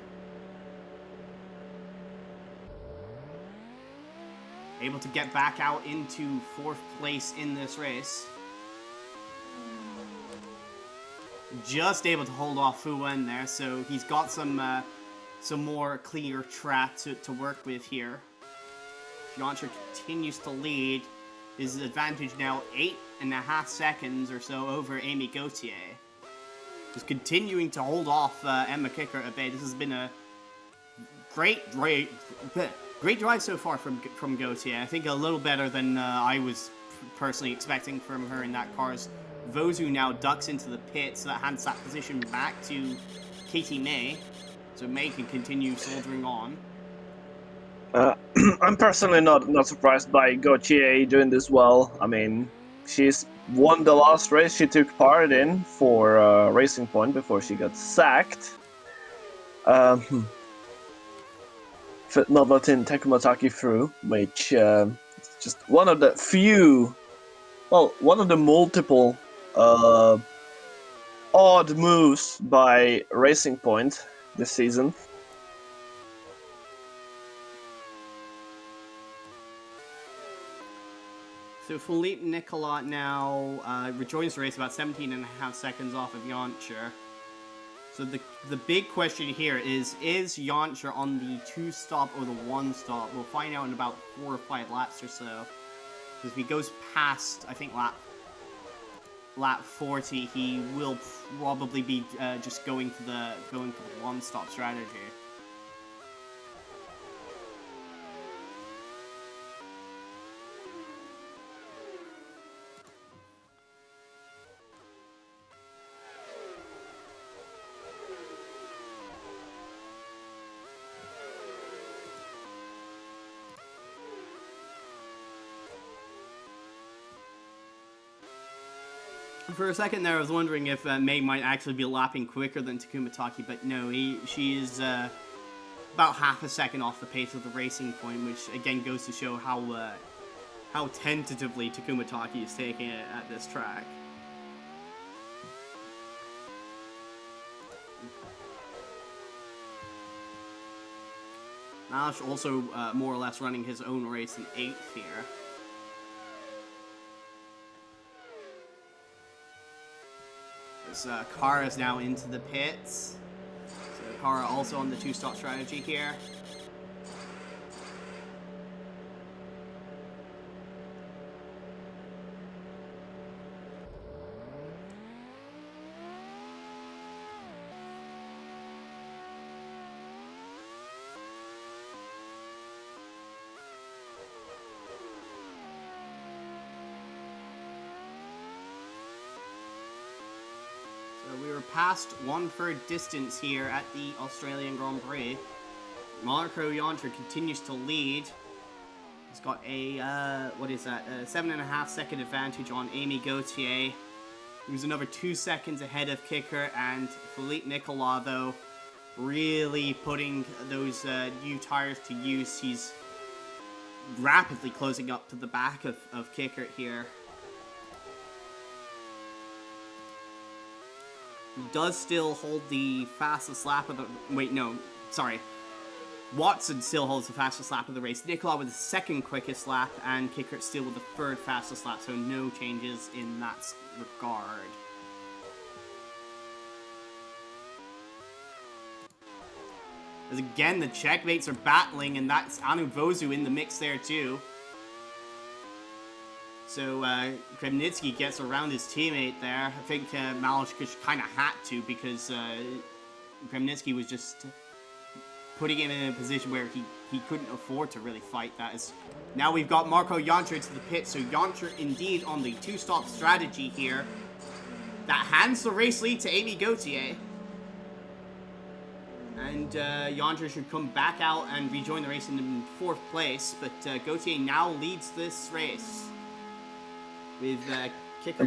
Able to get back out into 4th place in this race. Just able to hold off Fu Wen there, so he's got some more clear track to work with here. Janša continues to lead. His advantage now 8.5 seconds or so over Amy Gauthier. He's continuing to hold off Emma Kickert a bit. This has been a great drive so far from Gauthier. I think a little better than I was personally expecting from her in that car's. Vozu now ducks into the pit, so that hands that position back to Katie May. So May can continue soldiering on. I'm personally not surprised by Gauthier doing this well. I mean, she's won the last race she took part in for Racing Point before she got sacked. Not letting Takuma Taki through, which is just one of the few, well, one of the multiple odd moves by Racing Point this season. So Phillippe Nicolas now rejoins the race about 17.5 seconds off of Janša. So the big question here is Janša on the 2-stop or the 1-stop? We'll find out in about 4 or 5 laps or so. Because if he goes past, I think, lap 40, he will probably be just going for the 1-stop strategy. For a second there, I was wondering if May might actually be lapping quicker than Takuma Taki, but no, she is about half a second off the pace of the Racing Point, which again goes to show how how tentatively Takuma Taki is taking it at this track. Malsyz also more or less running his own race in 8th here. This car is now into the pits. So the car also on the 2-stop strategy here. We were past 1/3 distance here at the Australian Grand Prix. Marco Jantre continues to lead. He's got a, what is that, a 7.5 second advantage on Amy Gauthier, who's another 2 seconds ahead of Kickert, and Phillippe Nicolas, though, really putting those new tires to use. He's rapidly closing up to the back of Kickert here. He does still hold the fastest lap of the... Wait, no. Sorry. Watson still holds the fastest lap of the race. Nicolas with the 2nd quickest lap, and Kickert still with the 3rd fastest lap, so no changes in that regard. As again, the checkmates are battling, and that's Anuvozu in the mix there too. So Kremnitsky gets around his teammate there. I think Malsyz kind of had to, because Kremnitsky was just putting him in a position where he couldn't afford to really fight that. Now we've got Marco Jantre to the pit, so Jantre indeed on the 2-stop strategy here. That hands the race lead to Amy Gauthier. And Jantre should come back out and rejoin the race in 4th place, but Gauthier now leads this race. With Kickert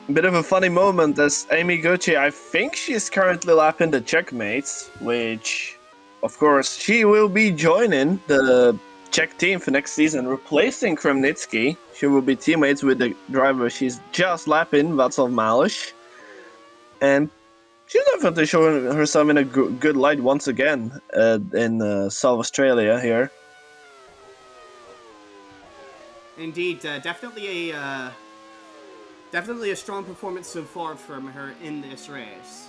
a bit of a funny moment as Amy Gauthier, I think she's currently lapping the checkmates, which of course she will be joining the Czech team for next season, replacing Kremnitsky. She will be teammates with the driver she's just lapping, Vaclav Malsyz, and she's definitely showing herself in a good light once again in South Australia here. Indeed, definitely a strong performance so far from her in this race.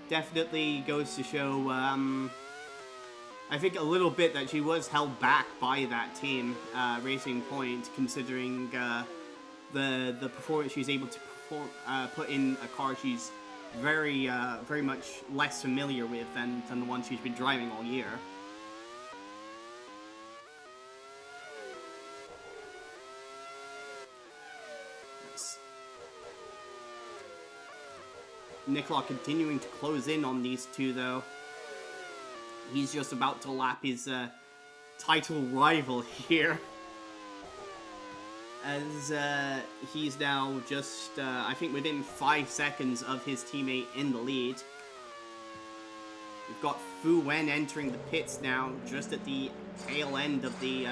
Definitely goes to show, I think a little bit that she was held back by that team, Racing Point, considering the performance she's able to put in a car she's very much less familiar with than the one she's been driving all year. Nicolas continuing to close in on these two, though. He's just about to lap his title rival here. As he's now just, I think, within 5 seconds of his teammate in the lead. We've got Fu Wen entering the pits now, just at the tail end of the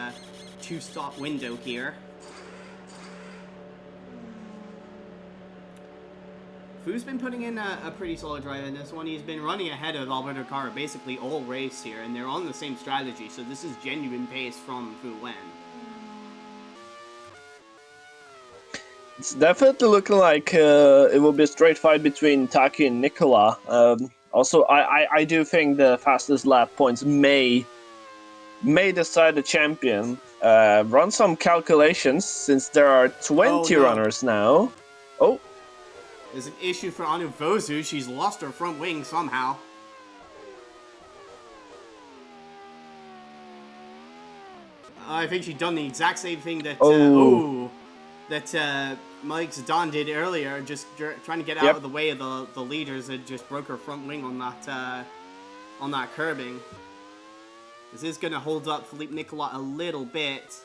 2-stop window here. Fu's been putting in a pretty solid drive in this one. He's been running ahead of Alberto Cara basically all race here, and they're on the same strategy, so this is genuine pace from Fu Wen. It's definitely looking like it will be a straight fight between Taki and Nicolas. Also, I do think the fastest lap points may decide the champion. Run some calculations, since there are 20 runners now. Oh. There's an issue for Anuvozu. She's lost her front wing somehow. I think she's done the exact same thing that Mike Zidane did earlier, just trying to get out of the way of the leaders, and just broke her front wing on that curbing. This is going to hold up Phillippe Nicolas a little bit.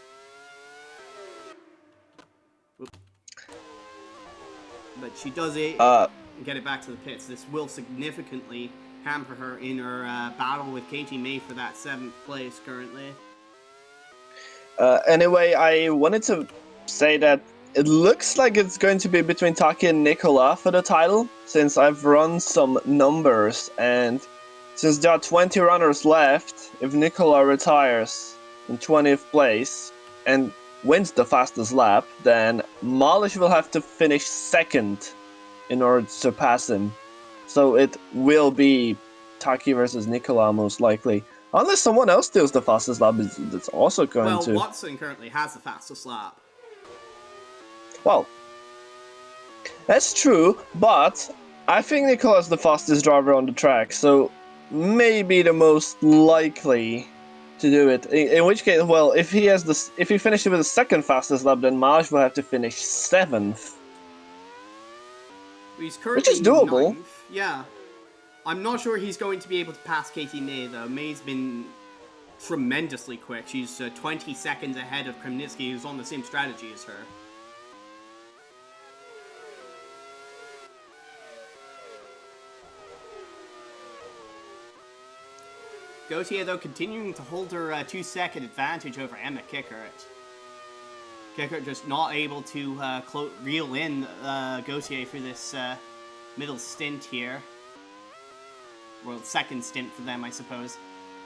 But she does it and get it back to the pits. This will significantly hamper her in her battle with Katie May for that 7th place currently. Anyway, I wanted to say that it looks like it's going to be between Taki and Nicolas for the title, since I've run some numbers, and since there are 20 runners left, if Nicolas retires in 20th place and wins the fastest lap, then Malsyz will have to finish second in order to surpass him. So it will be Taki versus Nicolas most likely. Unless someone else steals the fastest lap, it's also going to... Well, Watson currently has the fastest lap. Well, that's true, but I think Nicolas is the fastest driver on the track, so maybe the most likely to do it. In which case, well, if he finishes with the second fastest lap, then Malsyz will have to finish 7th. He's currently Which is doable. 9th. Yeah. I'm not sure he's going to be able to pass Katie May, though. May's been tremendously quick. She's 20 seconds ahead of Kremnitsky, who's on the same strategy as her. Gauthier, though, continuing to hold her 2-second advantage over Emma Kickert. Kickert just not able to reel in Gauthier through this middle stint here. Well, second stint for them, I suppose.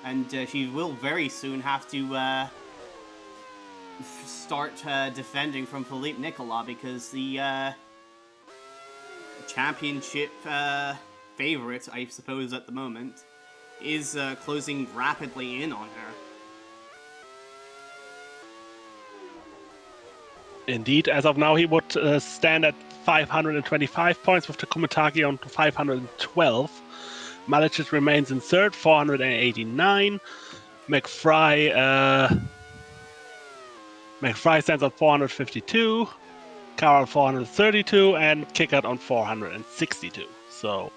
And she will very soon have to start defending from Phillippe Nicolas, because the championship favorite, I suppose, at the moment, is closing rapidly in on her. Indeed, as of now, he would stand at 525 points, with Takuma Taki on 512. Malsyz remains in third, 489. McFry stands on 452. Carroll 432, and Kickert on 462. So,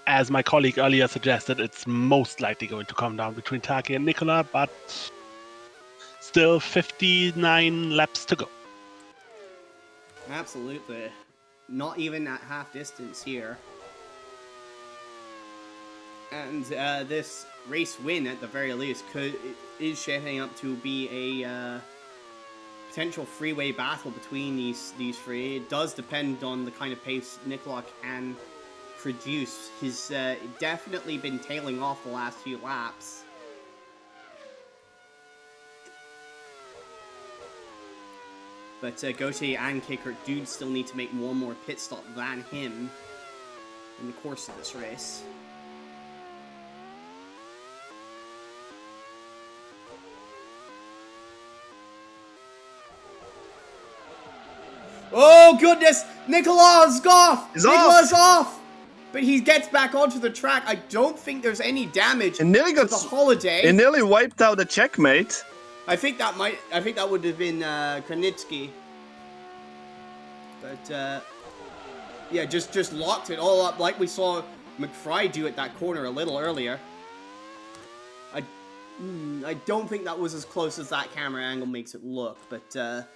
as my colleague earlier suggested, it's most likely going to come down between Taki and Nicolas, but still 59 laps to go. Absolutely. Not even at half distance here. And this race win, at the very least, is shaping up to be a potential freeway battle between these three. It does depend on the kind of pace Nicolas can produce. He's definitely been tailing off the last few laps. But Gauthier and Kickert do still need to make one more pit stop than him in the course of this race. Oh goodness! Nicolas off! Nicolas off! But he gets back onto the track. I don't think there's any damage It nearly got to the holiday. It nearly wiped out a checkmate. I think that would have been Kremnitsky. But yeah, just locked it all up like we saw McFry do at that corner a little earlier. I don't think that was as close as that camera angle makes it look, but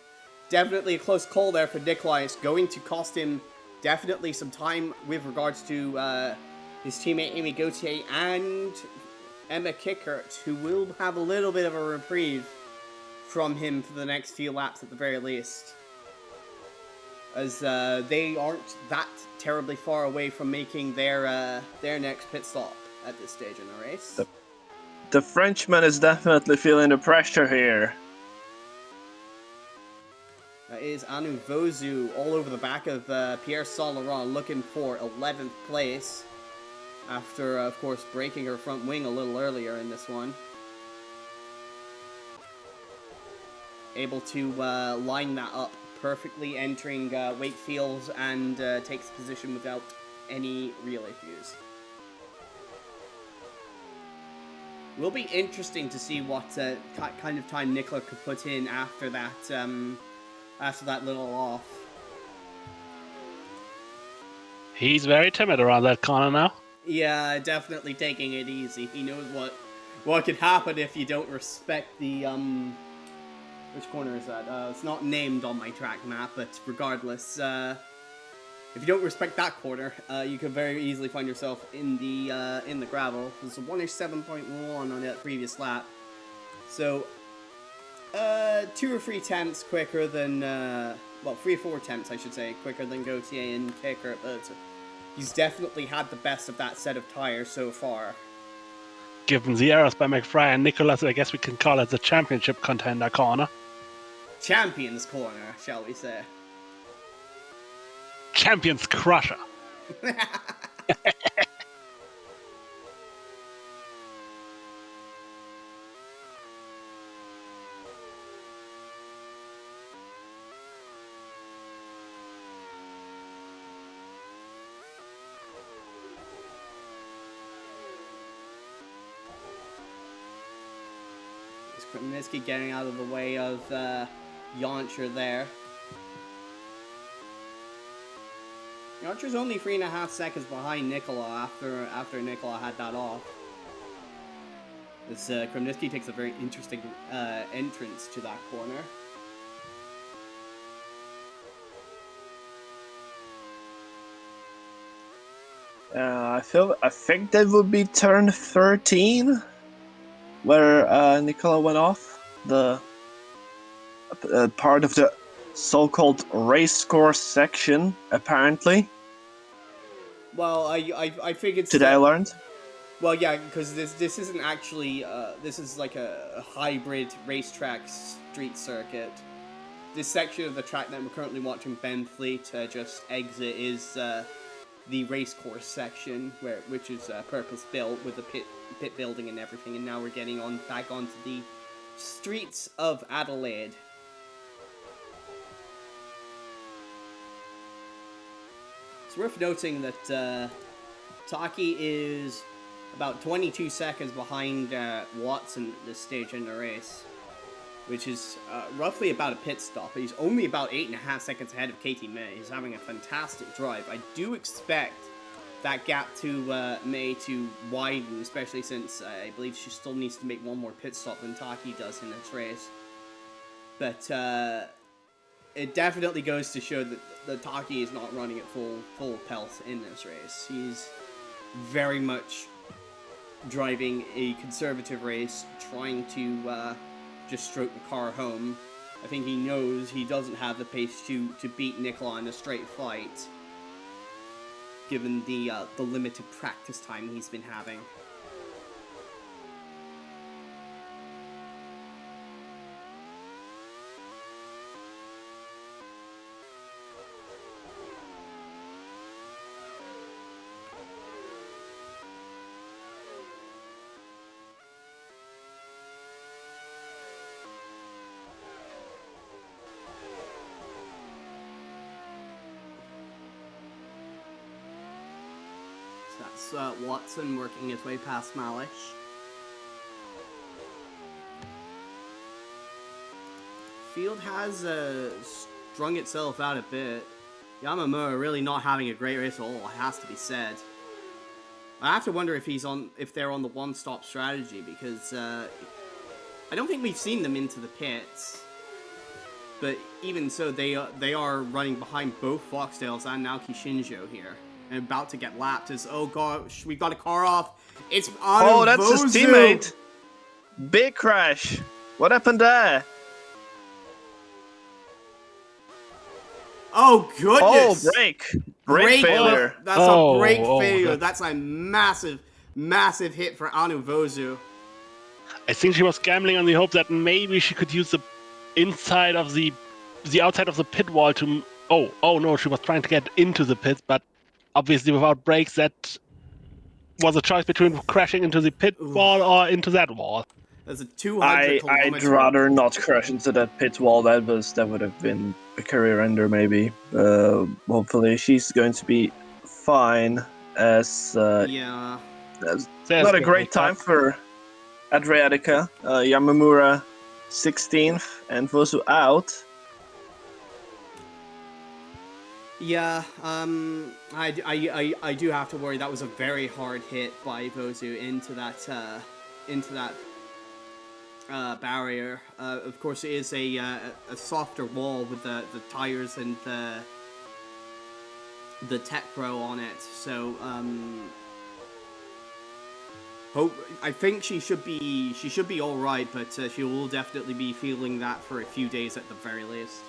definitely a close call there for Nicolas. Going to cost him definitely some time with regards to his teammate Amy Gauthier and Emma Kickert, who will have a little bit of a reprieve from him for the next few laps at the very least, as they aren't that terribly far away from making their next pit stop at this stage in the race. The Frenchman is definitely feeling the pressure here. That is Anu Vozu all over the back of Pierre Saint-Laurent, looking for 11th place after, of course, breaking her front wing a little earlier in this one. Able to line that up perfectly, entering Wakefield, and takes position without any real issues. Will be interesting to see what kind of time Nicolas could put in after that little off. He's very timid around that corner now. Yeah, definitely taking it easy. He knows what could happen if you don't respect the which corner is that? It's not named on my track map, but regardless, if you don't respect that corner, you could very easily find yourself in the gravel. There's a 1:07.1 on that previous lap, so 2 or 3 tenths quicker than, well, 3 or 4 tenths, I should say, quicker than Gautier and Kickert, but he's definitely had the best of that set of tires so far. Given the errors by McFry and Nicolas, I guess we can call it the championship contender corner. Champions corner, shall we say. Champions crusher. Kremniski getting out of the way of Yoncher there. Yoncher's only 3.5 seconds behind Nicolas after Nicolas had that off. This Kremniski takes a very interesting entrance to that corner. I think that would be turn 13. Where Nicola went off, the part of the so-called race course section, apparently. Well, I figured. Today I learned. Well, yeah, because this isn't actually this is like a hybrid racetrack street circuit. This section of the track that we're currently watching Ben Fleet just exit is the race course section, which is purpose built with the pit building and everything, and now we're getting back onto the streets of Adelaide. It's worth noting that Taki is about 22 seconds behind Watson at this stage in the race, which is roughly about a pit stop. He's only about 8.5 seconds ahead of Katie May. He's having a fantastic drive. I do expect that gap to May to widen, especially since I believe she still needs to make one more pit stop than Taki does in this race. But it definitely goes to show that the Taki is not running at full pelt in this race. He's very much driving a conservative race, trying to just stroke the car home. I think he knows he doesn't have the pace to beat Nicolas in a straight fight, given the limited practice time he's been having. That's Watson working his way past Malish. Field has strung itself out a bit. Yamamura really not having a great race at all, it has to be said. I have to wonder if they're on the one-stop strategy, because I don't think we've seen them into the pits. But even so, they are running behind both Foxdales and now Kishinjo here. And about to get lapped is, oh gosh, we got a car off. It's on. Oh, that's his teammate. Big crash. What happened there? Oh goodness. Oh, brake failure. That's a brake failure. failure. That's a massive hit for Anu Vozu. I think she was gambling on the hope that maybe she could use the inside of the outside of the pit wall to. Oh no, she was trying to get into the pit, but obviously without brakes, that was a choice between crashing into the pit wall or into that wall. There's a 200 I'd rather not crash into that pit wall. That would have been a career ender, maybe. Hopefully, she's going to be fine. As yeah, not a great time for Adriatica. Yamamura 16th and Vosu out. Yeah, I do have to worry. That was a very hard hit by Vozu into that barrier. Of course, it is a softer wall with the tires and the Tech Pro on it. So I think she should be all right, but she will definitely be feeling that for a few days at the very least.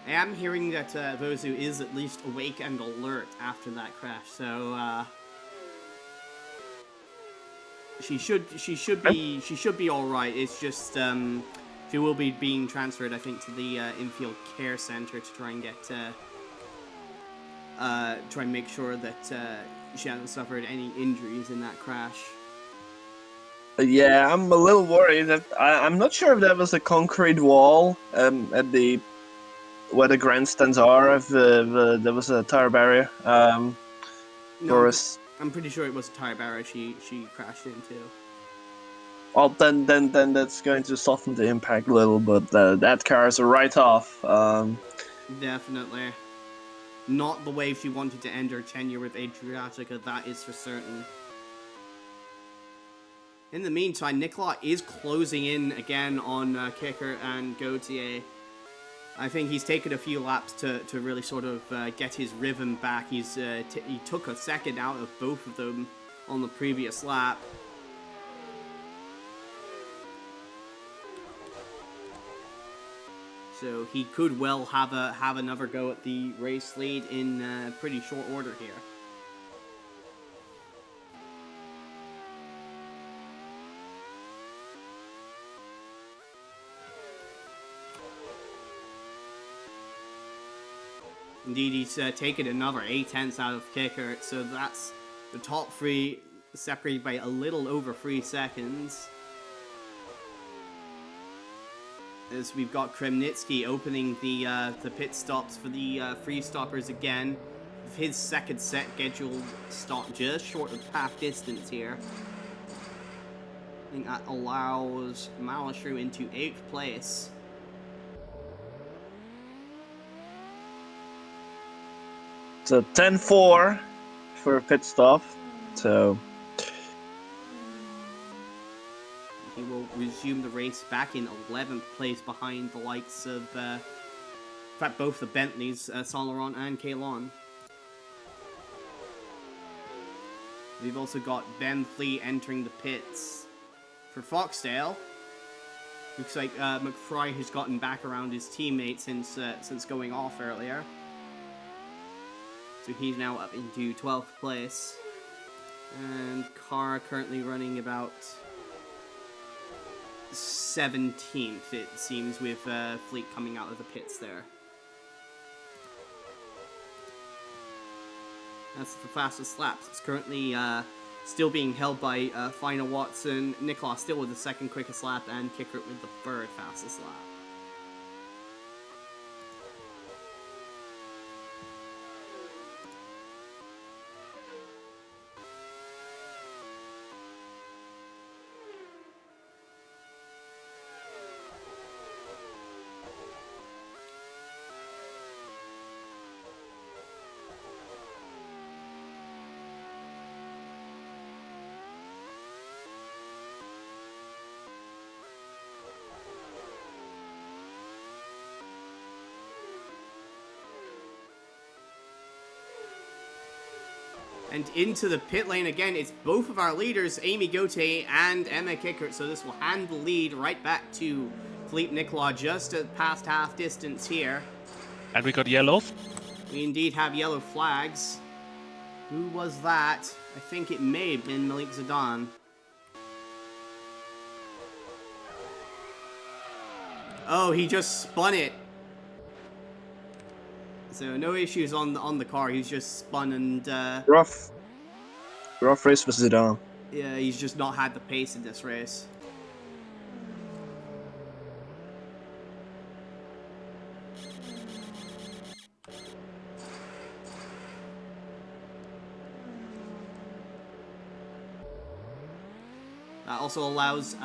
I am hearing that Vozu is at least awake and alert after that crash, so she should be all right. It's just she will be being transferred, I think, to the infield care center to try and get try and make sure that she hasn't suffered any injuries in that crash. Yeah, I'm a little worried that I'm not sure if that was a concrete wall at the where the grandstands are. If there was a tire barrier. No, I'm pretty sure it was a tire barrier she crashed into. Well, then that's going to soften the impact a little, but that car is a write-off. Definitely. Not the way she wanted to end her tenure with Adriatica, that is for certain. In the meantime, Nicolas is closing in again on Kickert and Gauthier. I think he's taken a few laps to really sort of get his rhythm back. He took a second out of both of them on the previous lap. So he could well have another go at the race lead in pretty short order here. Indeed, he's taken another 8/10 out of Kickert, so that's the top three separated by a little over 3 seconds. As we've got Kremnitsky opening the pit stops for the free stoppers again. With his second set scheduled stop just short of half distance here. I think that allows Malsyz into 8th place. So 10-4 for a pit stop. So he will resume the race back in 11th place behind the likes of, in fact, both the Bentleys, Saint Laurent and Kalon. We've also got Ben Fleet entering the pits for Foxdale. Looks like McFry has gotten back around his teammate since going off earlier. So he's now up into 12th place. And Carr currently running about 17th, it seems, with Fleet coming out of the pits there. That's the fastest lap. It's currently still being held by Final Watson. Nicolas still with the second quickest lap, and Kickert with the third fastest lap. And into the pit lane again, it's both of our leaders, Amy Gauthier and Emma Kickert. So this will hand the lead right back to Phillippe Nicolas, just past half distance here. And we got yellows. We indeed have yellow flags. Who was that? I think it may have been Malik Zidane. Oh, he just spun it. So no issues on the car. He's just spun and rough race with Zidane. Yeah, he's just not had the pace in this race. Also allows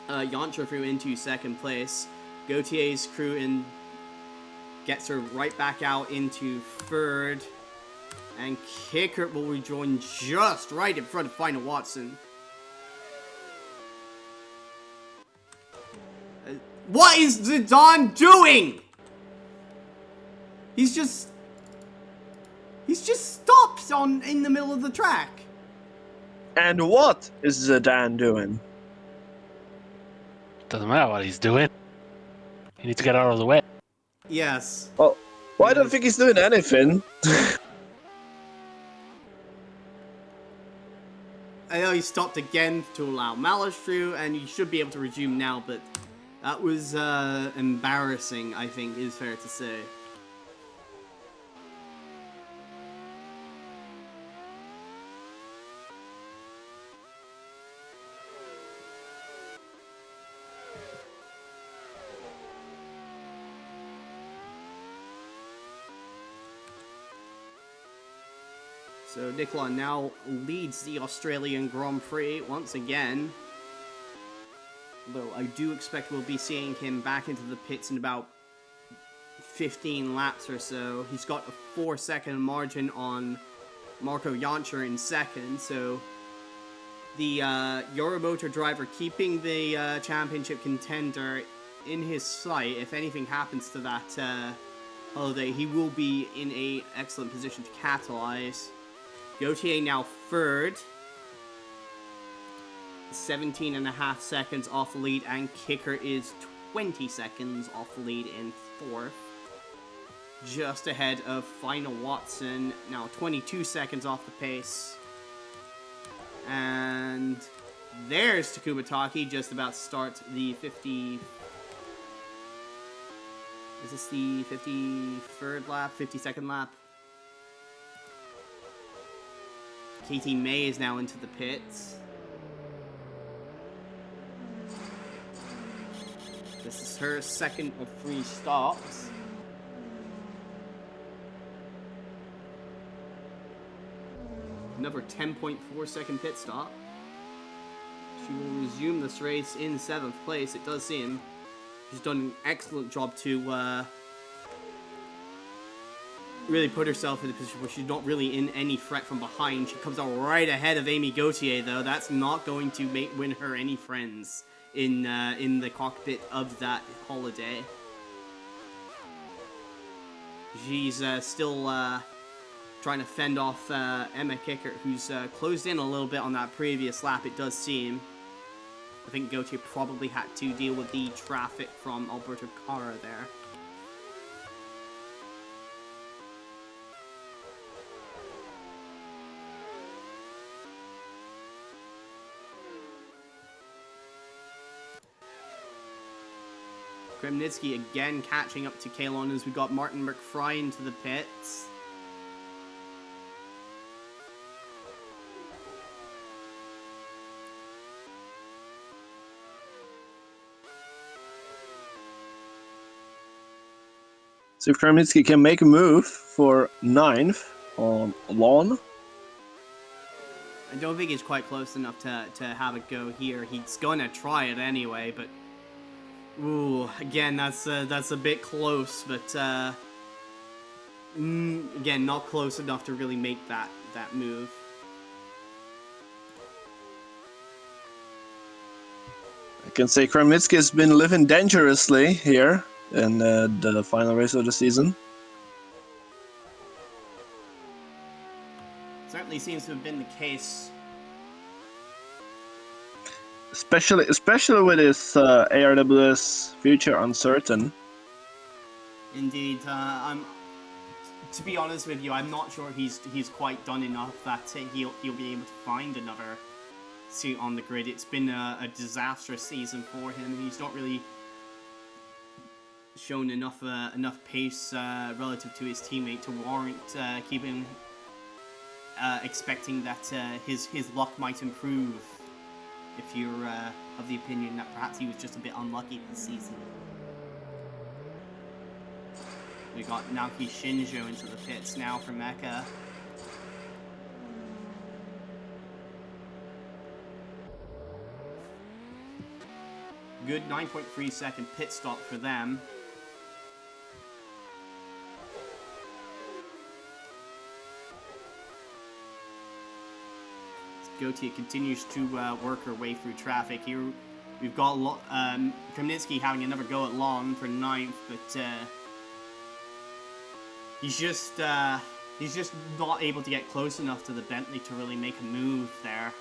Yontra through into second place. Gautier's crew in gets her right back out into third. And Kickert will rejoin just right in front of Final Watson. What is Zidane doing? He's just stopped in the middle of the track. And what is Zidane doing? Doesn't matter what he's doing. He needs to get out of the way. Yes. Well, I don't think he's doing anything. I know he stopped again to allow Malsyz through, and he should be able to resume now, but that was embarrassing, I think, is fair to say. So Nicolas now leads the Australian Grand Prix once again. Though I do expect we'll be seeing him back into the pits in about 15 laps or so. He's got a 4-second margin on Marco Yontra in second, so the Euromotor driver keeping the championship contender in his sight. If anything happens to that holiday, he will be in an excellent position to capitalize. Gautier now third, 17.5 seconds off the lead, and Kickert is 20 seconds off the lead in fourth. Just ahead of Final Watson, now 22 seconds off the pace. And there's Takuma Taki, just about to start the 50... Is this the 53rd lap? 52nd lap? Katie May is now into the pits. This is her second of 3 stops. Another 10.4 second pit stop. She will resume this race in 7th place, it does seem. She's done an excellent job to really put herself in a position where she's not really in any threat from behind. She comes out right ahead of Amy Gauthier, though. That's not going to win her any friends in the cockpit of that holiday. She's still trying to fend off Emma Kickert, who's closed in a little bit on that previous lap, it does seem. I think Gauthier probably had to deal with the traffic from Alberto Cara there. Kremnitsky again catching up to Kalon as we got Martin McFry into the pits. So Kremnitsky can make a move for 9th on lawn. I don't think he's quite close enough to have it go here. He's gonna try it anyway, but ooh, again, that's a bit close, but again, not close enough to really make that move. I can say Kremnitsky has been living dangerously here in the final race of the season. Certainly seems to have been the case. Especially with his ARWS future uncertain. Indeed, to be honest with you, I'm not sure he's quite done enough that he'll be able to find another seat on the grid. It's been a disastrous season for him. He's not really shown enough pace relative to his teammate to warrant keeping expecting that his luck might improve. If you're of the opinion that perhaps he was just a bit unlucky this season. We got Naoki Shinjo into the pits now for Mecha. Good 9.3 second pit stop for them. Gautier continues to work her way through traffic. Here we've got Kremnitsky having another go at Lon for 9th, but he's just not able to get close enough to the Bentley to really make a move there.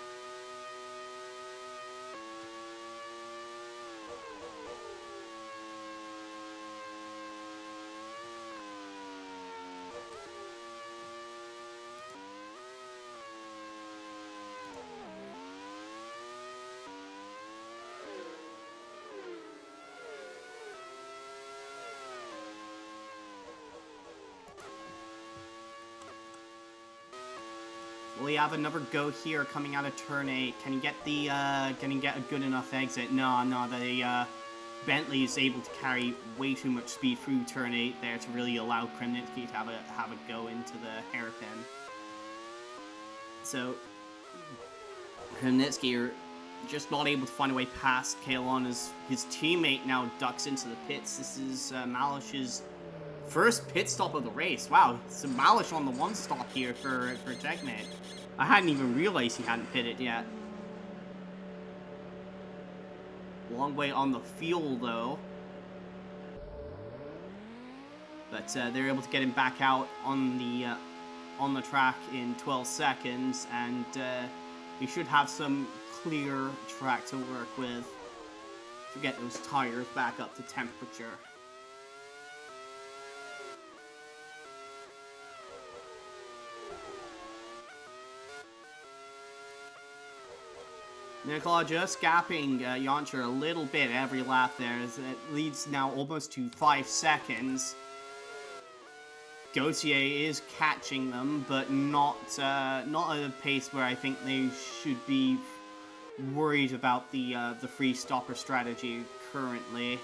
Will he have another go here coming out of turn 8? Can he get a good enough exit? No, the Bentley is able to carry way too much speed through turn 8 there to really allow Kremnitsky to have a go into the hairpin. So Kremnitsky are just not able to find a way past Klon as his teammate now ducks into the pits. This is Malsyz's first pit stop of the race. Wow, it's Malsyz on the one stop here for checkmate. I hadn't even realized he hadn't pitted yet. Long way on the fuel though. But they're able to get him back out on the track in 12 seconds, and he should have some clear track to work with to get those tires back up to temperature. Nicolas just gapping Yoncher a little bit every lap there, as it leads now almost to 5 seconds. Gautier is catching them, but not at a pace where I think they should be worried about the free stopper strategy currently.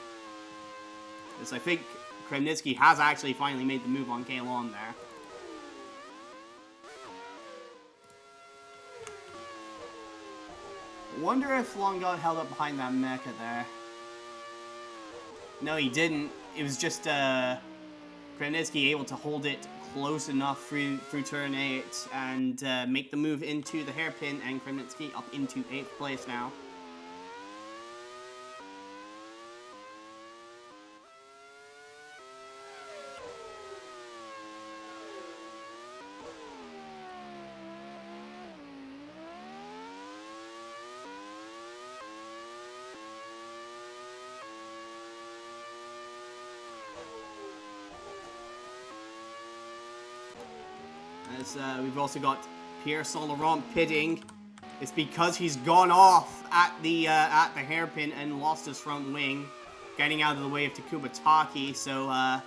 As I think Kremnitsky has actually finally made the move on Klon there. Wonder if Lon got held up behind that mecha there. No, he didn't. It was just Kremnitsky able to hold it close enough through turn 8 and make the move into the hairpin, and Kremnitsky up into 8th place now. As we've also got Pierre Saint-Laurent pitting. It's because he's gone off at the hairpin and lost his front wing, getting out of the way of Takuma Taki. So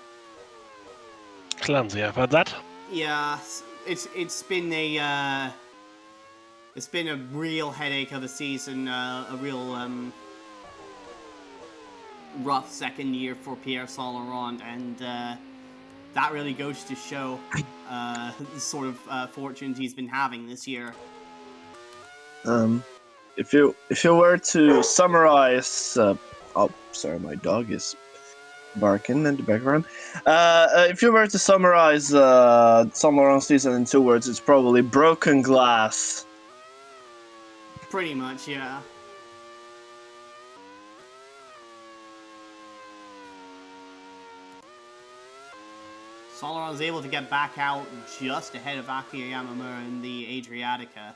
clumsy, I've heard that. Yeah, it's been a real headache of a season, a real rough second year for Pierre Saint-Laurent, and that really goes to show the sort of fortunes he's been having this year. If you were to summarize, oh, sorry, my dog is barking in the background. If you were to summarize Saint Laurent's season in 2 words, it's probably broken glass. Pretty much, yeah. Saint Laurent was able to get back out just ahead of Akira Yamamura in the Adriatica.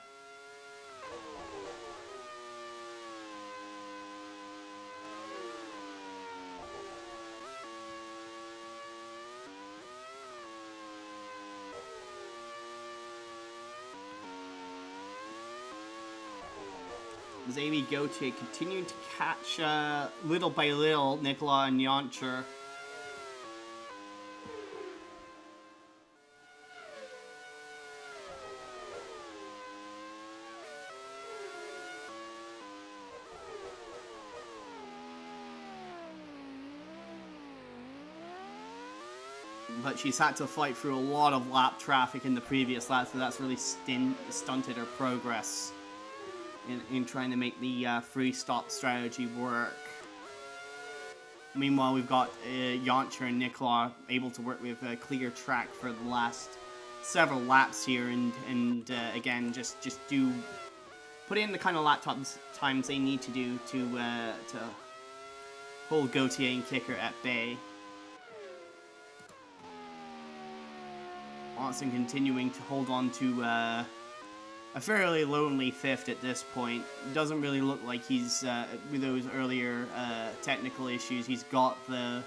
As Amy Gautier continuing to catch little by little Nicolas and Yoncher. But she's had to fight through a lot of lap traffic in the previous lap, so that's really stunted her progress in trying to make the free stop strategy work. Meanwhile, we've got Yoncher and Nicolas able to work with a clear track for the last several laps here, and again, just put in the kind of lap times they need to do to hold Gautier and Kickert at bay. Watson continuing to hold on to a fairly lonely fifth at this point. Doesn't really look like he's, with those earlier technical issues, he's got the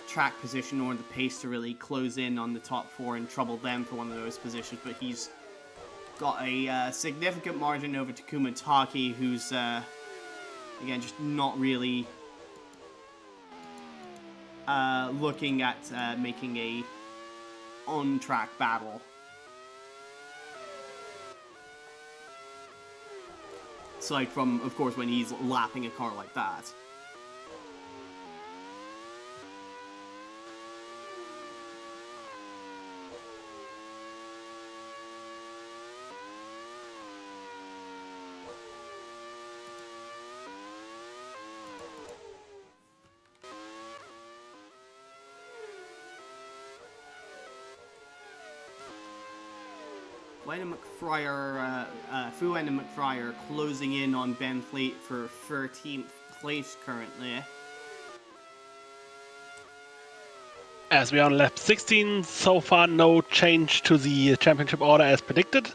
track position or the pace to really close in on the top four and trouble them for one of those positions, but he's got a significant margin over Takuma Taki, who's, again, just not really looking at making a on-track battle. Aside from, of course, when he's lapping a car like that. Fouan and McFry are closing in on Ben Fleet for 13th place currently. As we are on lap 16, so far no change to the championship order as predicted.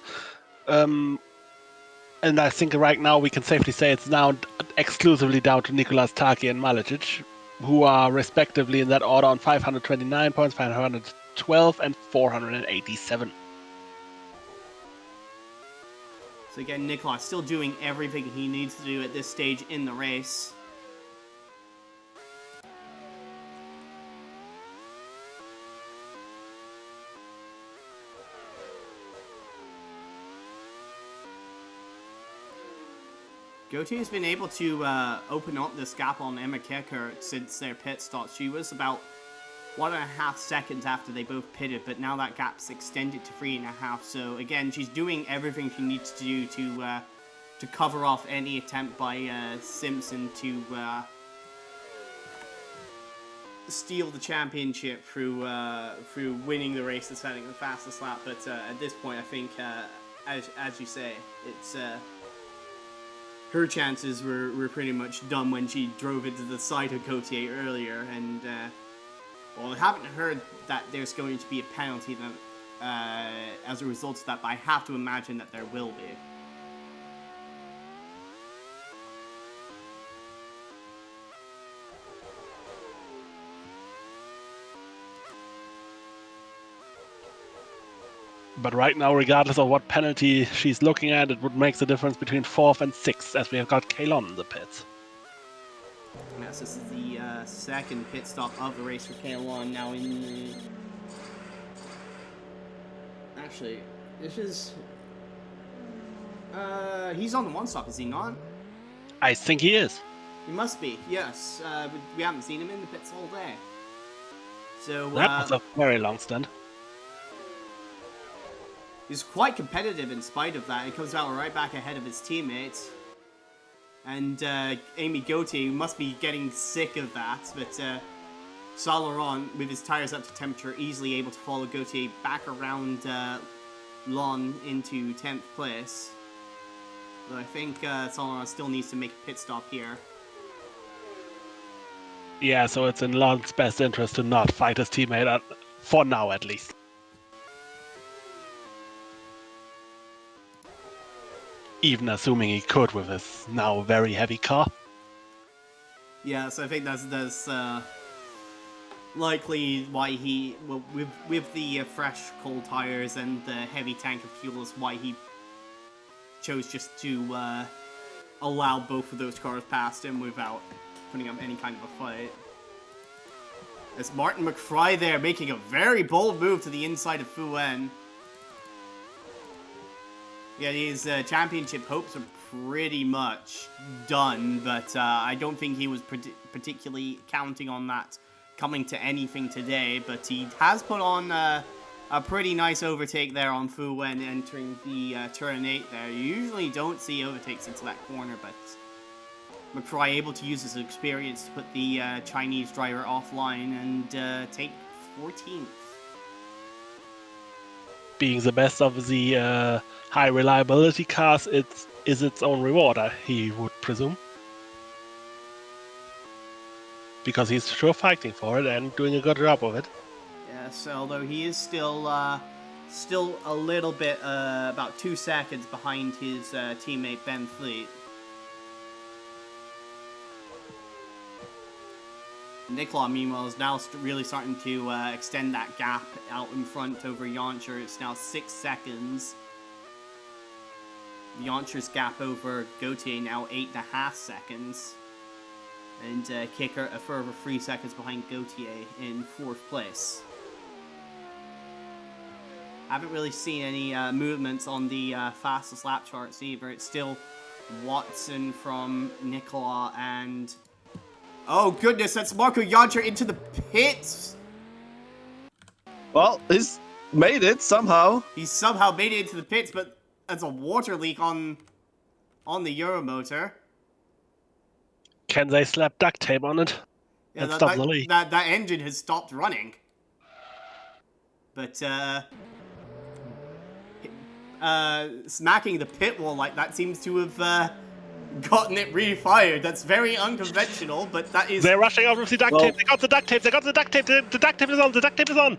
And I think right now we can safely say it's now exclusively down to Nicolas, Taki and Malsyz, who are respectively in that order on 529 points, 512 and 487. So again, Nicolas still doing everything he needs to do at this stage in the race. Gautier's been able to open up this gap on Emma Kickert since their pit stop. She was about 1.5 seconds after they both pitted, but now that gap's extended to 3.5. So again, she's doing everything she needs to do to cover off any attempt by Simpson to steal the championship through winning the race and setting the fastest lap. But at this point, I think, as you say, it's her chances were pretty much done when she drove into the side of Gautier earlier, and. Well, I haven't heard that there's going to be a penalty as a result of that, but I have to imagine that there will be. But right now, regardless of what penalty she's looking at, it would make the difference between 4th and 6th, as we have got Klon in the pits. Yes, this is the second pit stop of the race for Klon. Now in the... Actually, this is... he's on the one stop, is he not? I think he is. He must be, yes. We haven't seen him in the pits all day. So, that was a very long stint. He's quite competitive in spite of that. He comes out right back ahead of his teammates. And Amy Gautier must be getting sick of that, but Saint Laurent, with his tires up to temperature, easily able to follow Gautier back around Lon into 10th place. But I think Saint Laurent still needs to make a pit stop here. Yeah, so it's in Lon's best interest to not fight his teammate, for now at least. Even assuming he could with his now very heavy car. Yeah, so I think that's likely why he, well, with the fresh cold tires and the heavy tank of fuel, is why he chose just to allow both of those cars past him without putting up any kind of a fight. It's Martin McFry there making a very bold move to the inside of Fouan. Yeah, his championship hopes are pretty much done, but I don't think he was particularly counting on that coming to anything today. But he has put on a pretty nice overtake there on Fouan entering the turn 8 there. You usually don't see overtakes into that corner, but McFry able to use his experience to put the Chinese driver offline and take 14th. Being the best of the high reliability cars, is its own reward, he would presume. Because he's sure fighting for it and doing a good job of it. Yes, although he is still a little bit, about 2 seconds behind his teammate Ben Fleet. Nicolas, meanwhile, is now really starting to extend that gap out in front over Jancher. It's now 6 seconds. Jancher's gap over Gauthier now 8.5 seconds. And Kickert a further 3 seconds behind Gauthier in 4th place. Haven't really seen any movements on the fastest lap charts either. It's still Watson from Nicolas and... Oh goodness, that's Marco Jancher into the pits! Well, he's made it somehow. He's somehow made it into the pits, but there's a water leak on the Euromotor. Can they slap duct tape on it? Yeah, and stop the leak? That engine has stopped running. But, smacking the pit wall like that seems to have, gotten it refired. That's very unconventional, but that is... They're rushing out with the duct tape. They got the duct tape. They got the duct tape. The duct tape is on. The duct tape is on.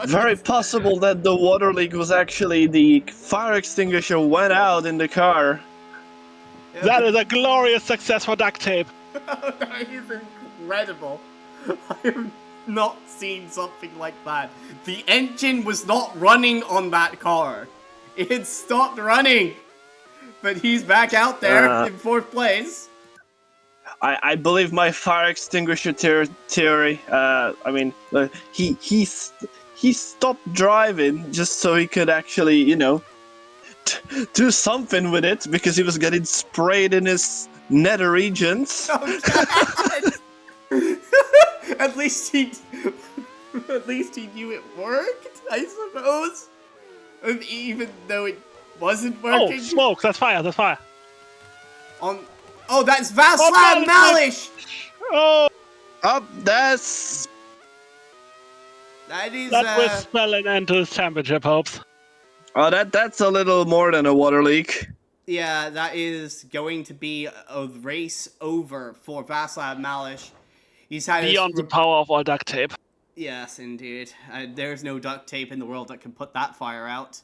Very possible that the water leak was actually the fire extinguisher went out in the car. Yeah, that is a glorious success for duct tape. That is incredible. I have not seen something like that. The engine was not running on that car. It had stopped running. But he's back out there in 4th place. I believe my fire extinguisher theory. I mean, he stopped driving just so he could actually, you know, do something with it because he was getting sprayed in his nether regions. Oh, God. At least he knew it worked, I suppose. Even though it wasn't working. Oh, smoke! That's fire! That's fire! Oh, that's Vaclav Malsyz! Oh! That's... That is, That will spell an end to his championship hopes. Oh, that's a little more than a water leak. Yeah, that is going to be a race over for Vaclav Malsyz. He's had beyond the power of all duct tape. Yes, indeed. There's no duct tape in the world that can put that fire out.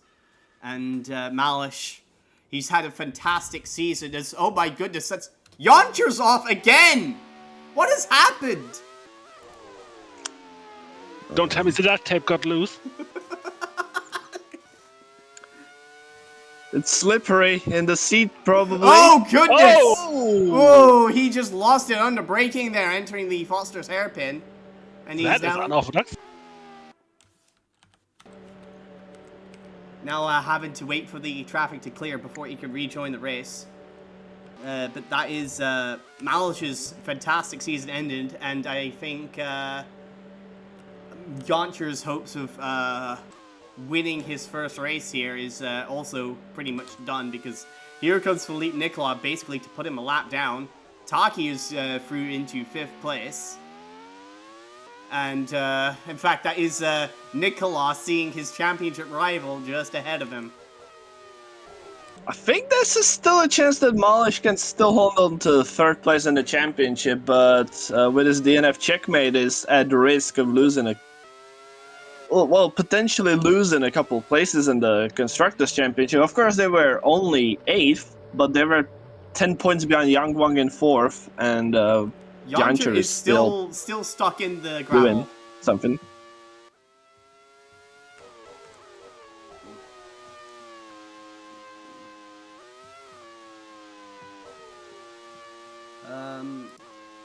And Malsyz, he's had a fantastic season. Oh my goodness, that's... Jancher's off again! What has happened? Don't tell me the duct tape got loose. It's slippery in the seat, probably. Oh, goodness! Oh! Oh, he just lost it under braking there, entering the Foster's hairpin. And he's That is unorthodox. Now having to wait for the traffic to clear before he can rejoin the race. But that is Malsyz's fantastic season ended, and I think Jancher's hopes of winning his first race here is also pretty much done, because here comes Phillippe Nicolas basically to put him a lap down. Taki is through into 5th place. And, in fact, that is Nicolas seeing his championship rival just ahead of him. I think there's still a chance that Malsyz can still hold on to 3rd place in the championship, but with his DNF checkmate is at the risk of losing potentially losing a couple places in the Constructors Championship. Of course, they were only 8th, but they were 10 points behind Yang Wang in 4th, and Jancher is still stuck in the gravel. Doing something.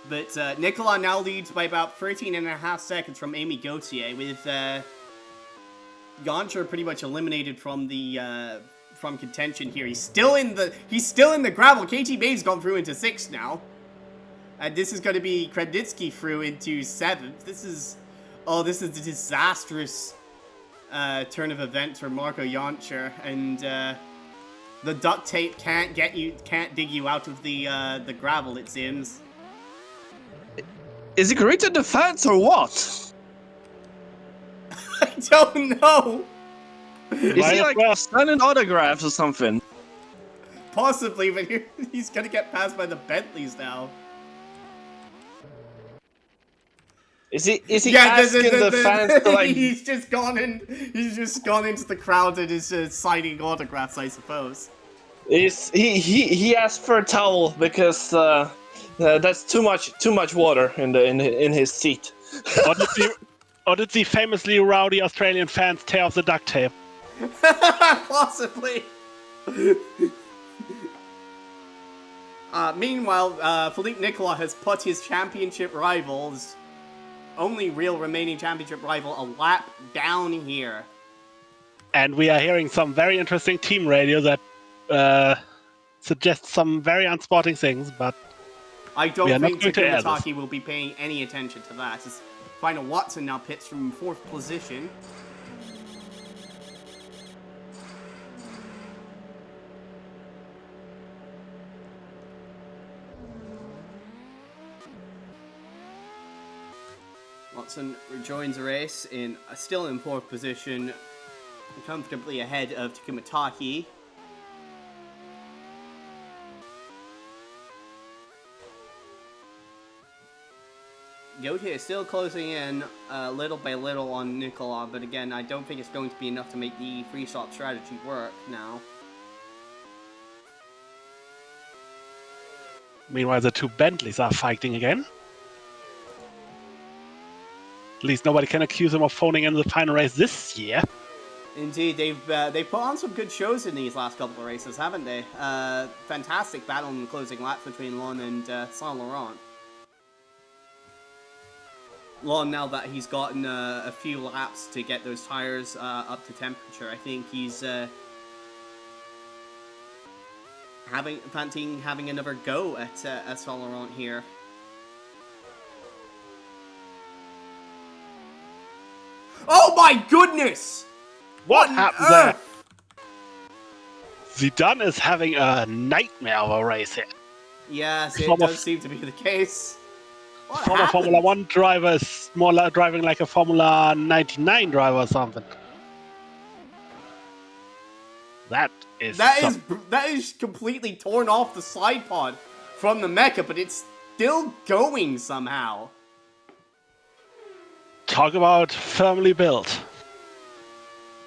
But Nicolas now leads by about 13.5 seconds from Amy Gauthier, with Jancher pretty much eliminated from the from contention here. He's still in the gravel. KT Bay's gone through into 6th now. And this is going to be Kreditsky through into 7th. This is a disastrous turn of events for Marco Jancher. And The duct tape can't dig you out of the gravel, it seems. Is he greeted the fans or what? I don't know. Is he like signing autographs or something? Possibly, but he's gonna get passed by the Bentleys now. Is he asking the fans to like? He's just gone into the crowd and is signing autographs, I suppose. He asked for a towel because that's too much water in his seat. Or did the famously rowdy Australian fans tear off the duct tape? Possibly. Meanwhile, Phillippe Nicolas has put his championship rivals, only real remaining championship rival, a lap down here. And we are hearing some very interesting team radio that suggests some very unsporting things, but I don't think Takuma Taki will be paying any attention to that. As Final Watson now pits from 4th position. Watson rejoins the race still in 4th position, comfortably ahead of Takuma Taki. Gautier is still closing in little by little on Nicolas, but again, I don't think it's going to be enough to make the free stop strategy work now. Meanwhile, the two Bentleys are fighting again. At least nobody can accuse them of phoning in the final race this year. Indeed, they've put on some good shows in these last couple of races, haven't they? Fantastic battle in the closing laps between Lon and Saint Laurent. Lon, now that he's gotten a few laps to get those tires up to temperature, I think he's having another go at Saint Laurent here. Oh my goodness! What happened there? Zidane is having a nightmare of a race here. Yes, it does seem to be the case. Former Formula 1 driver is more like driving like a Formula 99 driver or something. That is completely torn off the side pod from the mecha, but it's still going somehow. Talk about firmly built.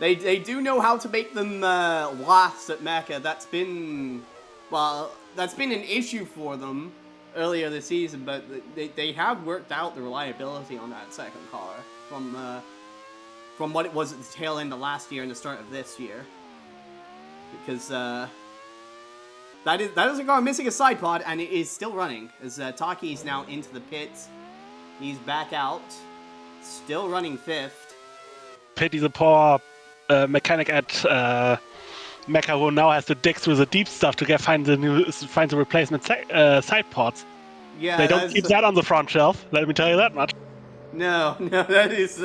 They do know how to make them last at mecha. That's been an issue for them earlier this season, but they have worked out the reliability on that second car from what it was at the tail end of last year and the start of this year. Because that is a car missing a side pod, and it is still running as Taki is now into the pits. He's back out, still running 5th. Pity the poor mechanic at Mecha who now has to dig through the deep stuff to find the replacement side pods. Yeah, they don't keep that on the front shelf. Let me tell you that much. No, that is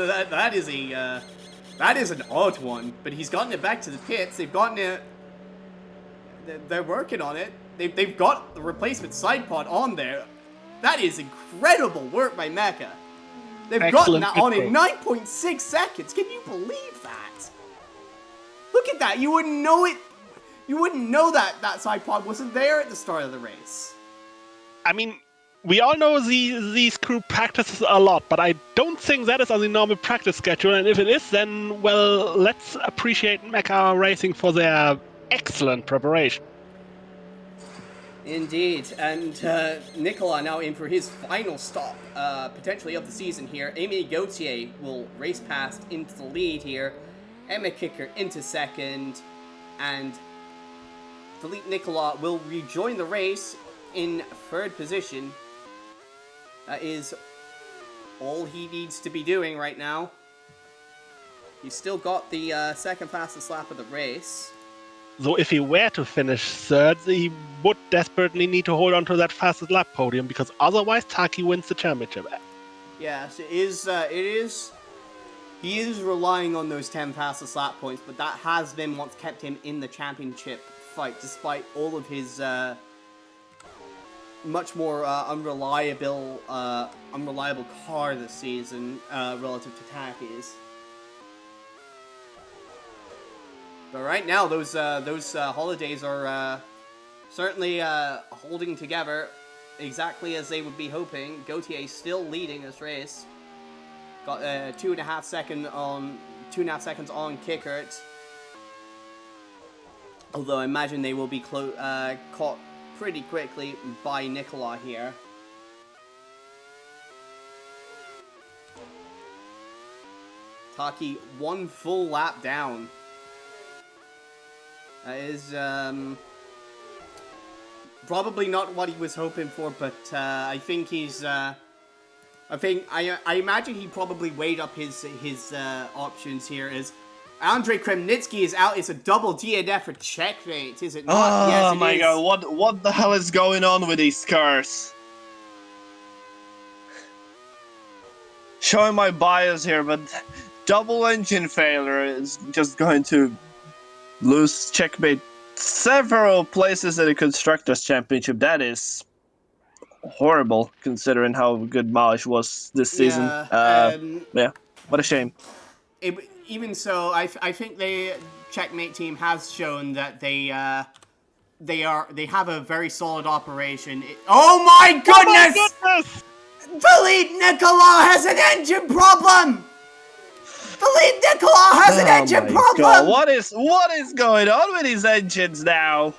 an odd one. But he's gotten it back to the pits. They've gotten it. They're working on it. They've got the replacement side pod on there. That is incredible work by Mecha. They've gotten that on in 9.6 seconds. Can you believe that? Look at that. You wouldn't know it. You wouldn't know that side pod wasn't there at the start of the race. I mean, we all know these crew practices a lot, but I don't think that is on the normal practice schedule. And if it is, then, well, let's appreciate Mecha Racing for their excellent preparation. Indeed, and Nicolas now in for his final stop, potentially of the season here. Amy Gauthier will race past into the lead here. Emma Kickert into second, and Phillippe Nicolas will rejoin the race in 3rd position. That is all he needs to be doing right now. He's still got the 2nd fastest lap of the race. So if he were to finish 3rd, he would desperately need to hold on to that fastest lap podium, because otherwise Taki wins the championship. Yes, it is. He is relying on those 10 fastest lap points, but that has been what's kept him in the championship fight, despite all of his much more unreliable car this season relative to Taki's. But right now, those holidays are certainly holding together exactly as they would be hoping. Gautier still leading this race. Got 2.5 seconds on Kickert. Although I imagine they will be caught pretty quickly by Nicolas here. Taki 1 full lap down. That is probably not what he was hoping for, but I think he's. I imagine he probably weighed up his options here. As Andrei Kremnitsky is out, it's a double DNF for checkmate, is it not? Oh yes, it my is. god, what the hell is going on with these cars? Showing my bias here, but double engine failure is just going to lose checkmate several places at the Constructors Championship. That is horrible, considering how good Malsyz was this season. Yeah, what a shame. Even so, I think the checkmate team has shown that they have a very solid operation. Oh my goodness! Oh my goodness! Phillippe Nicolas has an engine problem! Phillippe Nicolas has an engine problem! God. What is going on with these engines now?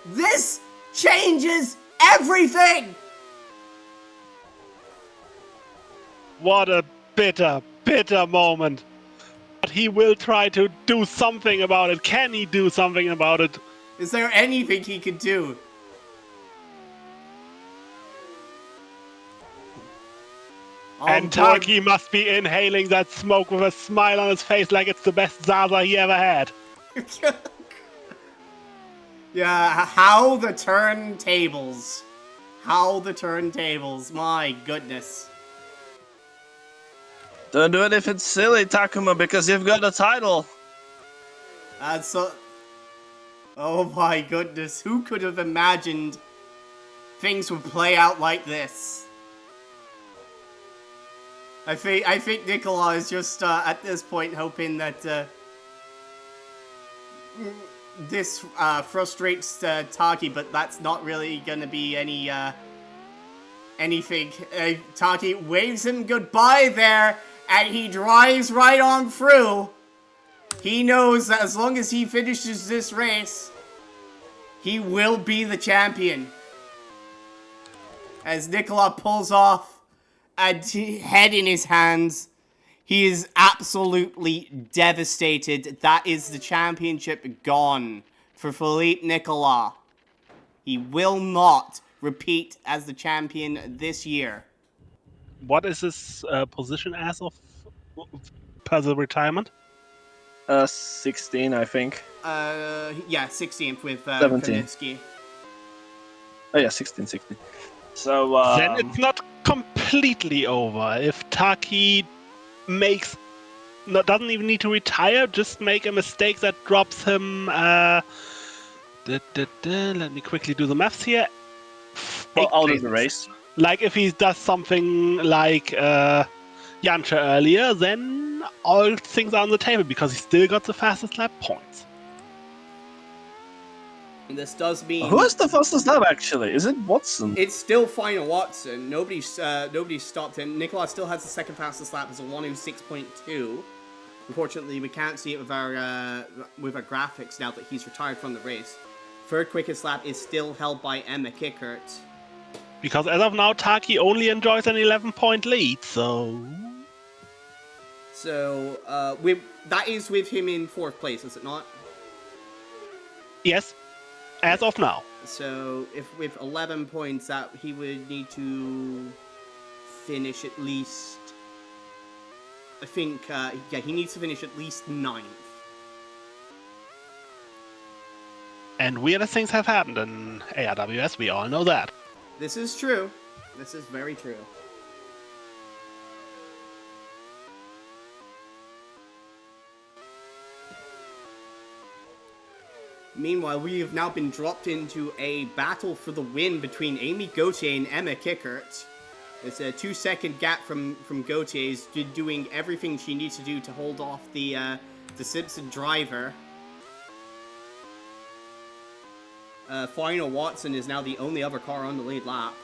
This changes everything! What a bitter, bitter moment. But he will try to do something about it. Can he do something about it? Is there anything he can do? And Taki must be inhaling that smoke with a smile on his face like it's the best Zaza he ever had. Yeah, how the turntables. How the turntables. My goodness. Don't do it if it's silly, Takuma, because you've got a title. Oh my goodness, who could have imagined things would play out like this? I think Nicolas is just at this point hoping that this frustrates Taki, but that's not really gonna be anything. Taki waves him goodbye there, and he drives right on through. He knows that as long as he finishes this race, he will be the champion. As Nicolas pulls off, a head in his hands, he is absolutely devastated. That is the championship gone for Phillippe Nicolas. He will not repeat as the champion this year. What is his position as of per the retirement? 16, I think. Yeah, 16th with 17. Kremnitsky. Oh yeah, 16. So then it's not completely over. If Taki doesn't even need to retire, just make a mistake that drops him. Let me quickly do the maths here. out of the race. Like if he does something like Janša earlier, then all things are on the table because he still got the fastest lap points. This does mean... Who has the fastest lap, actually? Is it Watson? It's still final Watson. Nobody's stopped him. Nicolas still has the second fastest lap as a 1:06.2. Unfortunately, we can't see it with our graphics now that he's retired from the race. Third quickest lap is still held by Emma Kickert. Because as of now, Taki only enjoys an 11-point lead, so... So, that is with him in 4th place, is it not? Yes. As of now. So, if with 11 points, that he would need to finish at least... I think, yeah, he needs to finish at least 9th. And weirder things have happened in ARWS, we all know that. This is true. This is very true. Meanwhile, we have now been dropped into a battle for the win between Amy Gauthier and Emma Kickert. It's a 2-second gap from Gautier's doing everything she needs to do to hold off the Simpson driver. Final Watson is now the only other car on the lead lap.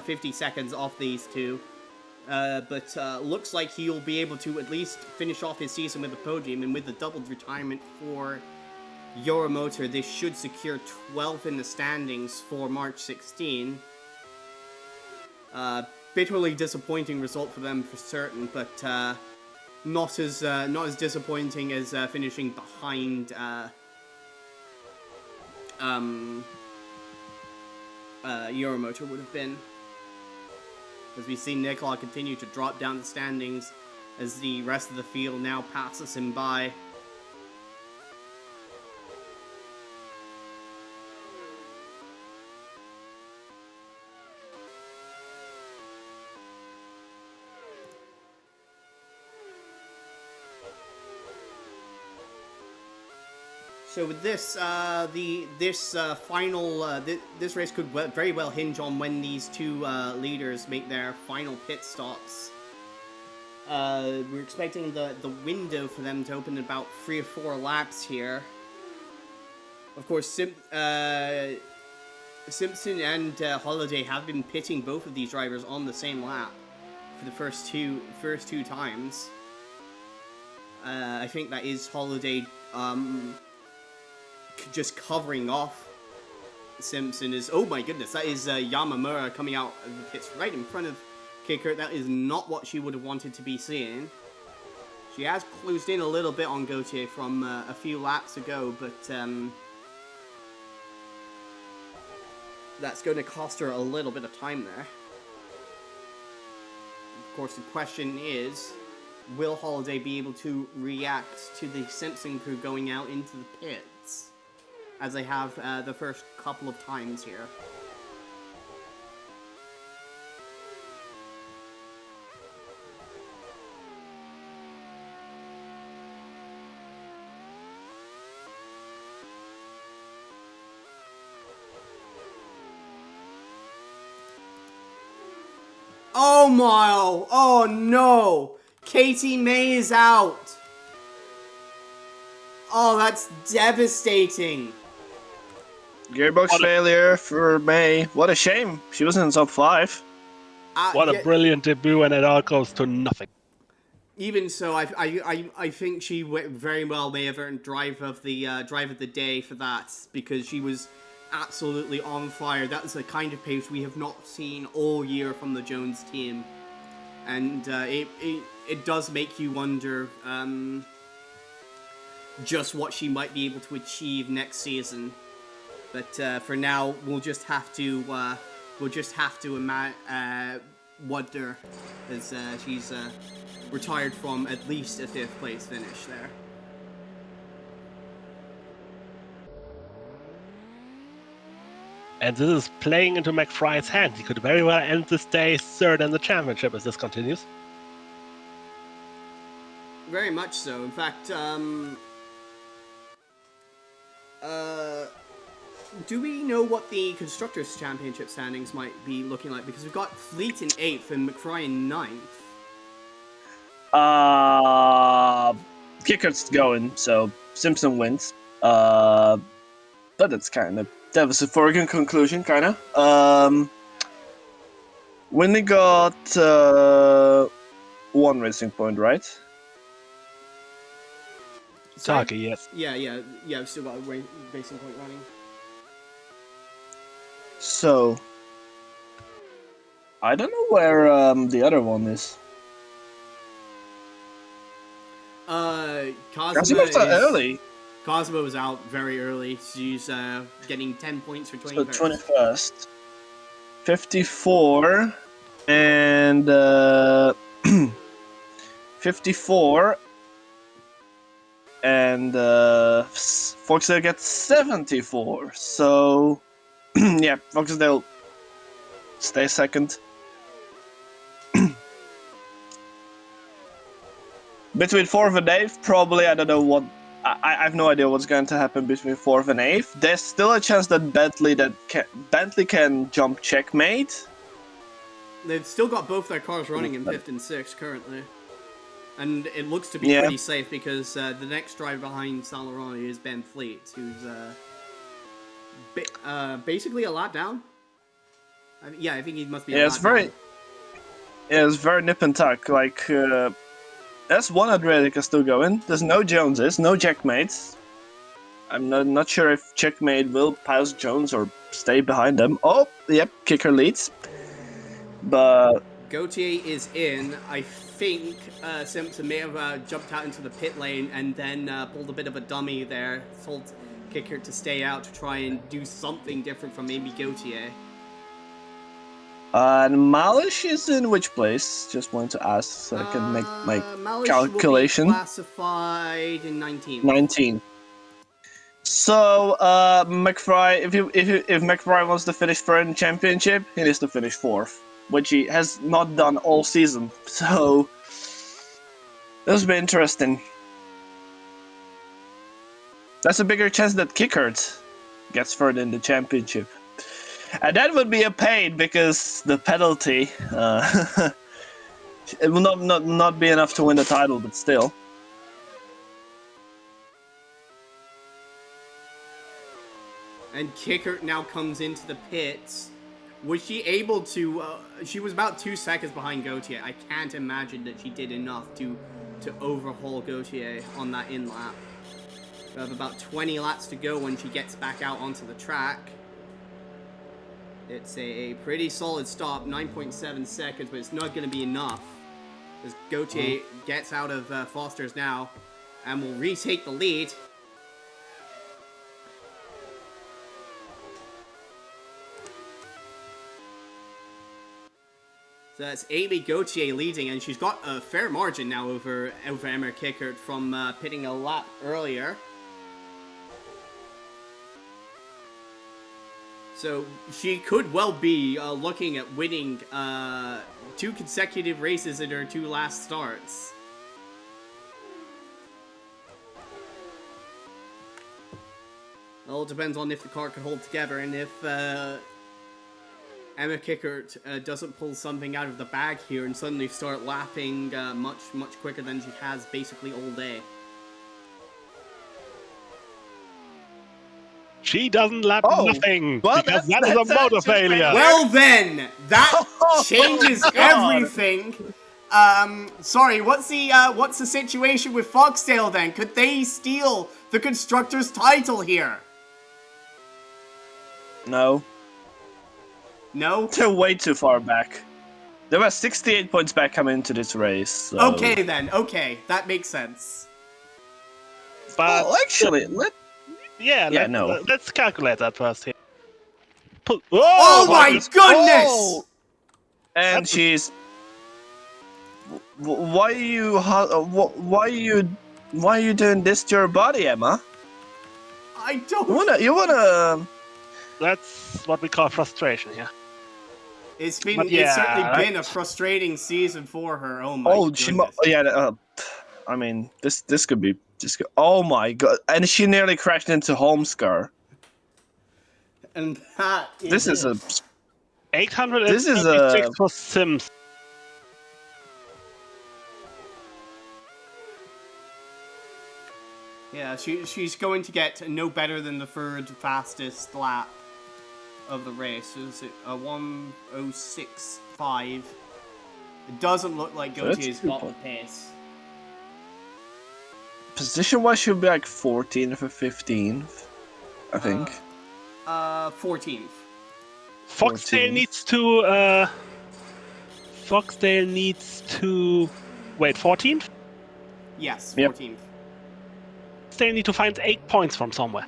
50 seconds off these two. But looks like he'll be able to at least finish off his season with a podium, and with the doubled retirement for Euromotor, this should secure 12th in the standings for March 16. Bitterly disappointing result for them for certain, but not as disappointing as finishing behind Euromotor would have been. As we see Nicolas continue to drop down the standings as the rest of the field now passes him by. So with this, this race could very well hinge on when these two leaders make their final pit stops. We're expecting the window for them to open in about 3 or 4 laps here. Of course, Simpson and Holiday have been pitting both of these drivers on the same lap for the first two times. I think that is Holiday just covering off Simpson. Is, oh my goodness, that is Yamamura coming out of the pits right in front of Kickert. That is not what she would have wanted to be seeing. She has closed in a little bit on Gauthier from a few laps ago, but that's going to cost her a little bit of time there. Of course, the question is, will Holiday be able to react to the Simpson crew going out into the pits, as they have the first couple of times here? Oh my, oh no! Katie May is out! Oh, that's devastating. Gearbox failure for May. What a shame. She was in top 5. What a brilliant debut, and it all goes to nothing. Even so, I think she very well may have earned drive of the day for that, because she was absolutely on fire. That was the kind of pace we have not seen all year from the Jones team, and it does make you wonder just what she might be able to achieve next season. But for now, we'll just have to wonder, as she's retired from at least a 5th place finish there. And this is playing into McFry's hands. He could very well end this day 3rd in the championship if this continues. Very much so. In fact, do we know what the Constructors Championship standings might be looking like? Because we've got Fleet in 8th and McFry in 9th. Kickert's going, so Simpson wins. But it's kind of... That was a foregone conclusion, kind of. Winnie got 1 racing point, right? Taki, yes. Yeah, we've still got a racing point running. So... I don't know where the other one is. Cosmo is early. Cosmo was out very early. She's getting 10 points for 21st. So 21st. 54 and 54 and Foxdale gets 74. So yeah, Foxdale stays 2nd. Between 4th and 8th, probably. I don't know what. I have no idea what's going to happen between 4th and 8th. There's still a chance that Bentley can jump checkmate. They've still got both their cars running in 5th and 6th currently. And it looks to be pretty safe because the next driver behind Saint Laurent is Ben Fleet, who's basically a lap down. I think he must be. It's very nip and tuck. Like S1 Adriatic is still going. There's no Joneses, no checkmates. I'm not sure if checkmate will pass Jones or stay behind them. Oh, yep, Kickert leads. But Gauthier is in. I think Simpson may have jumped out into the pit lane and then pulled a bit of a dummy there. Told Kickert to stay out to try and do something different from maybe Gauthier. Malsyz is in which place? Just wanted to ask so I can make my calculation. Will be classified in 19. 19. So McFry, if McFry wants to finish third in the championship, he needs to finish 4th, which he has not done all season. So this will be interesting. That's a bigger chance that Kickert gets third in the championship. And that would be a pain because the penalty it will not be enough to win the title, but still. And Kickert now comes into the pits. Was she able to... she was about 2 seconds behind Gauthier. I can't imagine that she did enough to overhaul Gauthier on that in-lap. We have about 20 laps to go when she gets back out onto the track. It's a pretty solid stop, 9.7 seconds, but it's not going to be enough. As Gauthier gets out of Foster's now and will retake the lead. So that's Amy Gauthier leading, and she's got a fair margin now over Emma Kickert from pitting a lap earlier. So she could well be looking at winning 2 consecutive races in her 2 last starts. It all depends on if the car can hold together and if Emma Kickert doesn't pull something out of the bag here and suddenly start lapping much quicker than she has basically all day. She doesn't lap nothing well, because that is a motor failure. Well then, that changes everything. Sorry, what's the situation with Foxdale then? Could they steal the Constructors' title here? No. No? They're way too far back. There were 68 points back coming into this race. So. Okay then, okay, that makes sense. But actually, let's calculate that first here. Oh my goodness! Oh! And she's. Why are you doing this to your body, Emma? I don't. You wanna. That's what we call frustration here. It's certainly been a frustrating season for her. Oh my goodness. I mean, this could be. Oh my god! And she nearly crashed into Holmescar. And that is. This is a. 836 for Sims. Yeah, she's going to get no better than the 3rd fastest lap of the race. Is it a 1:06.5? It doesn't look like Gauthier's got the pace. Position-wise, she'll be like 14th or 15th, I think. 14th. Foxdale needs to. Wait, 14th? Yes, 14th. Yep. They need to find 8 points from somewhere.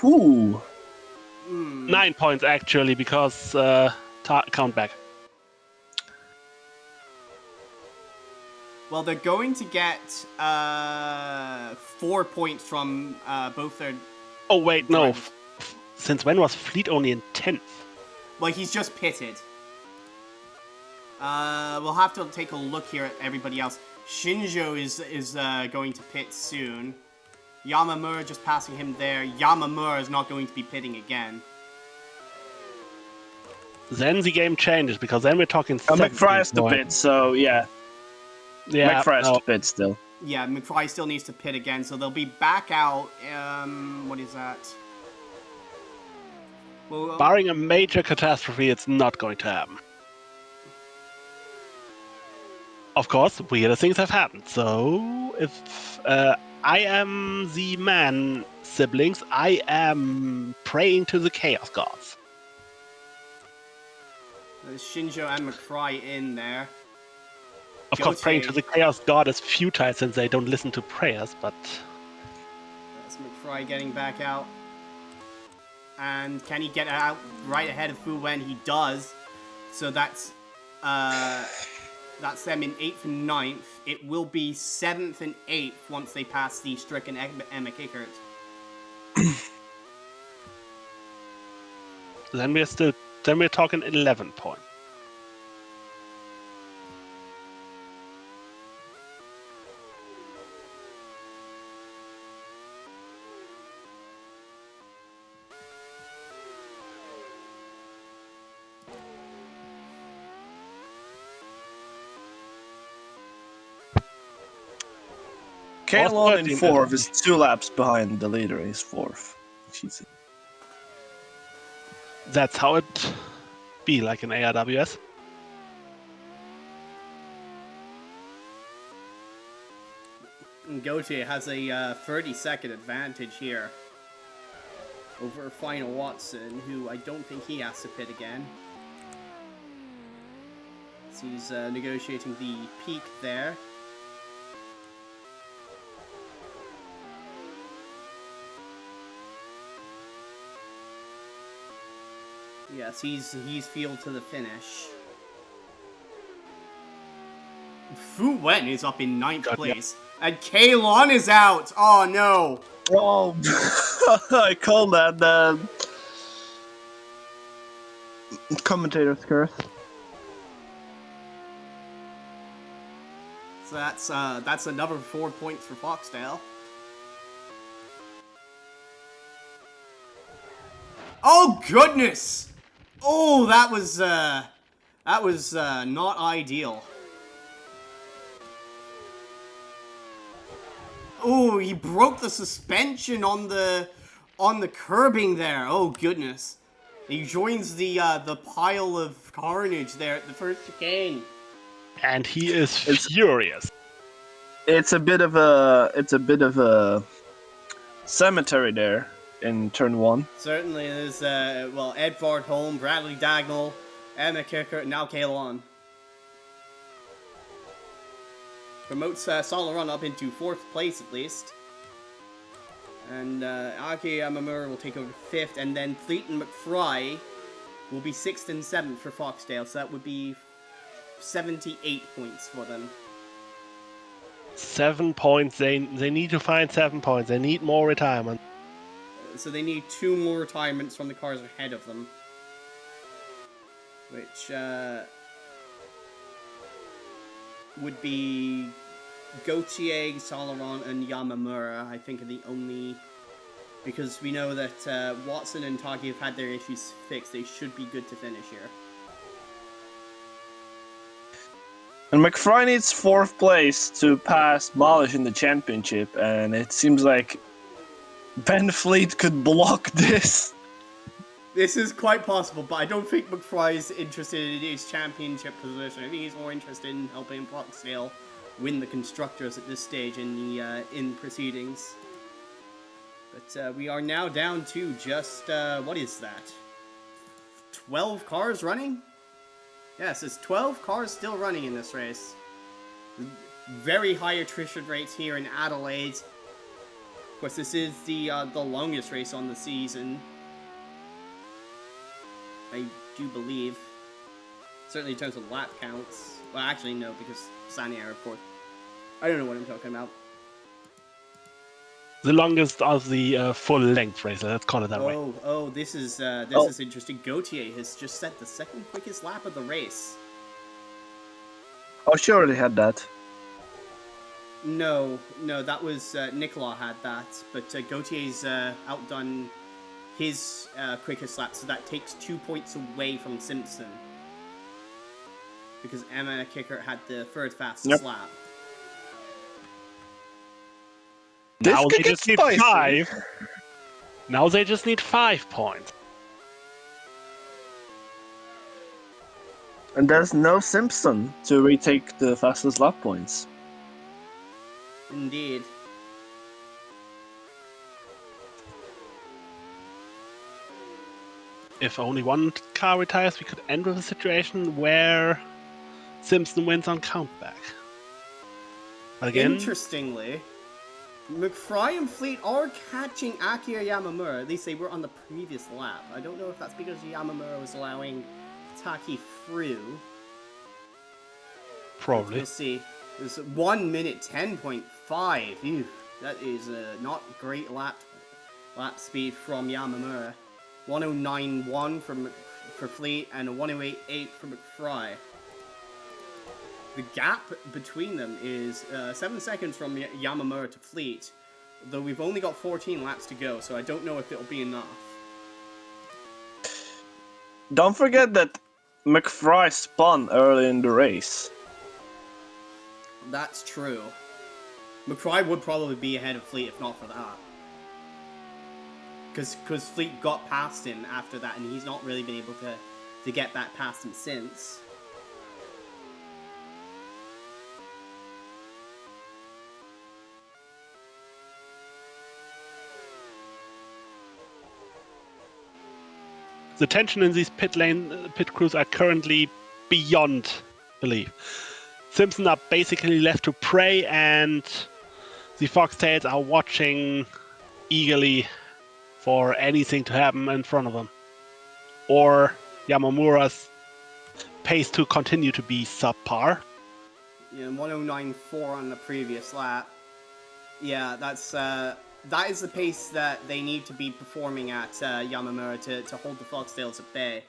Ooh. 9 points actually, because count back. Well, they're going to get 4 points from both their... Oh, wait, no. Since when was Fleet only in 10th? Well, he's just pitted. We'll have to take a look here at everybody else. Shinjo is going to pit soon. Yamamura just passing him there. Yamamura is not going to be pitting again. Then the game changes, because then we're talking McFry has to 17 pit, so yeah. Yeah, McFry has to pit still. Yeah, McFry still needs to pit again, so they'll be back out. What is that? Well, barring a major catastrophe, it's not going to happen. Of course, weirder things have happened. So, if I am the man, siblings, I am praying to the Chaos Gods. there's Shinjo and McFry in there. Of course, praying to the Chaos God is futile since they don't listen to prayers, but... That's McFry getting back out. And can he get out right ahead of Fu Wen? He does. So that's them in 8th and 9th. It will be 7th and 8th once they pass the stricken Emma Kickert. Then we're talking 11 points. Klon in 4th is 2 laps behind the leader. He's 4th. Jesus. That's how it be like in ARWS. Gautier has a 30-second advantage here over Final Watson, who I don't think he has to pit again. So he's negotiating the peak there. Yes, he's fueled to the finish. Fu Wen is up in 9th place. And Klon is out! Oh no! Oh, I call that commentator's curse. So that's another 4 points for Foxdale. Oh goodness! Oh, that was not ideal. Oh, he broke the suspension on the curbing there. Oh goodness! He joins the pile of carnage there at the first chicane. And he is furious. It's a bit of a cemetery there in turn 1. Certainly, there's Edvard Holm, Bradley Dagnall, Emma Kickert, and now Klon. Promotes Solaron up into 4th place at least. And Aki Yamamura will take over 5th, and then Fleet and McFry will be 6th and 7th for Foxdale, so that would be 78 points for them. 7 points. They need to find 7 points. They need more retirement. So they need 2 more retirements from the cars ahead of them. Which would be Gautier, Solaron, and Yamamura, I think, are the only... Because we know that Watson and Taki have had their issues fixed. They should be good to finish here. And McFry needs 4th place to pass Malsyz in the championship, and it seems like Ben Fleet could block this. This is quite possible, but I don't think McFry's interested in his championship position. I think he's more interested in helping Foxdale win the Constructors at this stage in the proceedings. But we are now down to just, what is that? 12 cars running? Yes, it's 12 cars still running in this race. Very high attrition rates here in Adelaide. Of course, this is the longest race on the season. I do believe. Certainly in terms of lap counts. Well, actually, no, because Sanier, of course. I don't know what I'm talking about. The longest of the full-length race, let's call it that way. Oh, this is interesting. Gautier has just set the 2nd quickest lap of the race. Oh, she already had that. No, that was Nicolas had that, but Gautier's outdone his quickest lap, so that takes 2 points away from Simpson. Because Emma Kickert had the third fastest lap. Now This they could get just need spicy. 5. Now they just need 5 points. And there's no Simpson to retake the fastest lap points. Indeed. If only one car retires, we could end with a situation where Simpson wins on countback. But again, Interestingly, McFry and Fleet are catching Aki or Yamamura. At least they were on the previous lap. I don't know if that's because Yamamura was allowing Taki through. probably. We'll see. It's 1 minute 10.5. Ew, that is not great lap speed from Yamamura. 109.1 for Fleet and a 108.8 for McFry. The gap between them is 7 seconds from Yamamura to Fleet, though we've only got 14 laps to go, so I don't know if it'll be enough. Don't forget that McFry spun early in the race. That's true. McFry would probably be ahead of Fleet if not for that. Because Fleet got past him after that, and he's not really been able to get back past him since. The tension in these pit crews are currently beyond belief. Simpson are basically left to pray, and the Foxtails are watching eagerly for anything to happen in front of them. Or Yamamura's pace to continue to be subpar. Yeah, 109.4 on the previous lap. Yeah, that is the pace that they need to be performing at Yamamura to hold the Foxtails at bay.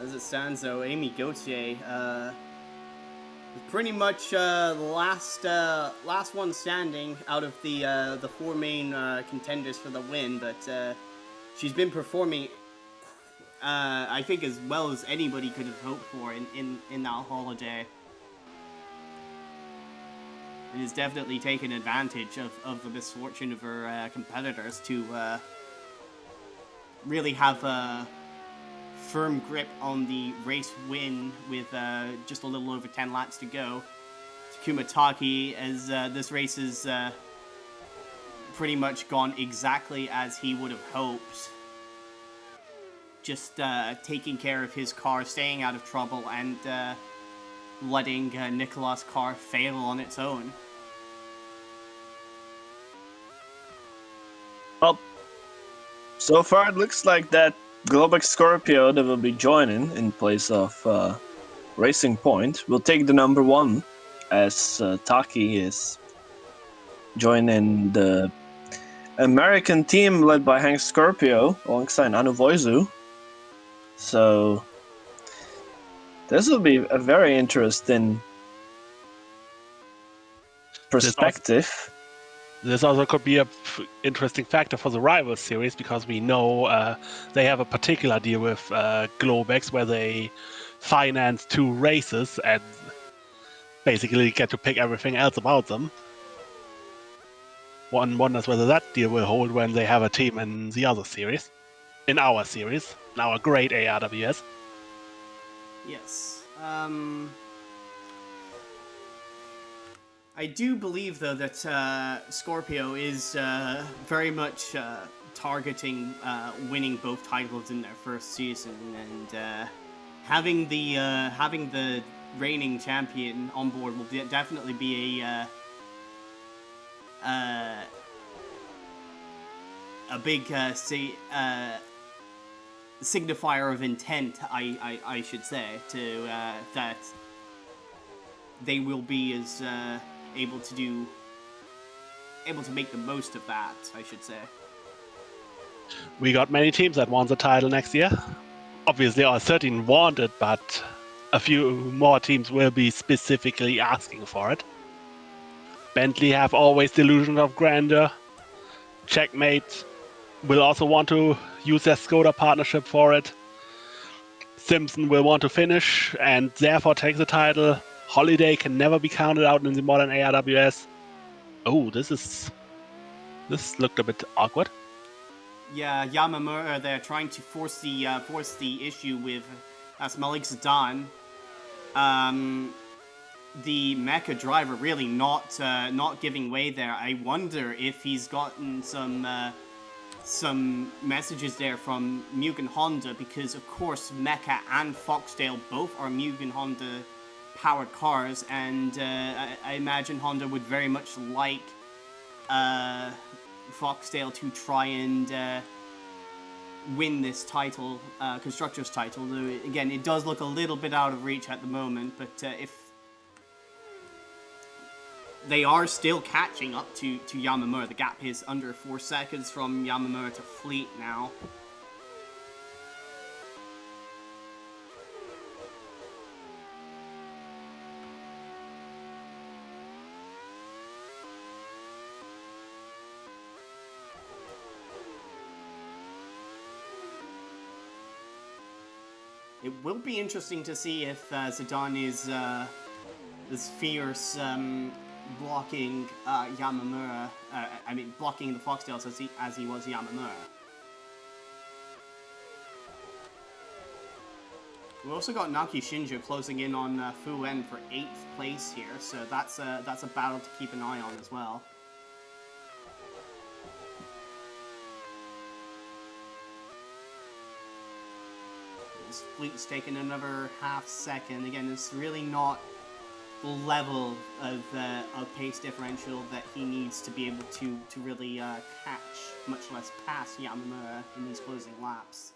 As it stands, though, Amy Gauthier, pretty much the last one standing out of the 4 main contenders for the win, but she's been performing, I think, as well as anybody could have hoped for in that holiday. And has definitely taken advantage of the misfortune of her competitors to really have a firm grip on the race win with just a little over 10 laps to go. Takuma Taki, as this race is pretty much gone exactly as he would have hoped. Just taking care of his car, staying out of trouble, and letting Nicolas' car fail on its own. Well, so far it looks like that Globex Scorpio that will be joining in place of Racing Point will take the number 1 as Taki is joining the American team led by Hank Scorpio alongside Anu Voizu. So this will be a very interesting perspective. This also could be an interesting factor for the Rivals series, because we know they have a particular deal with Globex where they finance 2 races and basically get to pick everything else about them. One wonders whether that deal will hold when they have a team in the other series. In our series, in our great ARWS. Yes. I do believe, though, that Scorpio is very much targeting winning both titles in their first season, and having the reigning champion on board will definitely be a big signifier of intent, I should say, to that they will be as able to make the most of that, I should say. We got many teams that want the title next year. Obviously, all 13 want it, but a few more teams will be specifically asking for it. Bentley have always delusion of grandeur. Checkmate will also want to use their Skoda partnership for it. Simpson will want to finish and therefore take the title. Holiday can never be counted out in the modern ARWS. Oh, this looked a bit awkward. Yeah, Yamamura, they're trying to force the issue with Malik Zidane. The mecha driver really not giving way there. I wonder if he's gotten some messages there from Mugen Honda, because of course Mecha and Foxdale both are Mugen Honda powered cars, and I imagine Honda would very much like Foxdale to try and win this title, Constructors title. Though again, it does look a little bit out of reach at the moment, but if they are still catching up to Yamamura. The gap is under 4 seconds from Yamamura to Fleet now. It will be interesting to see if Zidane is fierce blocking Yamamura. Blocking the Foxdales as he was Yamamura. We've also got Naoki Shinjo closing in on Fu En for 8th place here, so that's a battle to keep an eye on as well. This Fleet's taking another half second. Again, it's really not the level of pace differential that he needs to be able to really catch, much less pass Yamamura in these closing laps.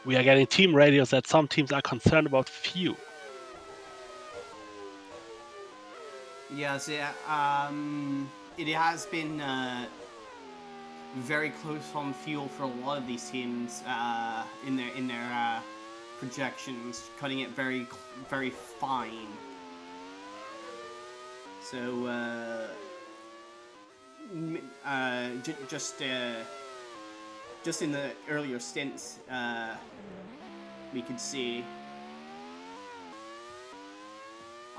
We are getting team radios that some teams are concerned about fuel. Yes, it has been very close on fuel for a lot of these teams in their projections, cutting it very very fine. So just in the earlier stints, we could see.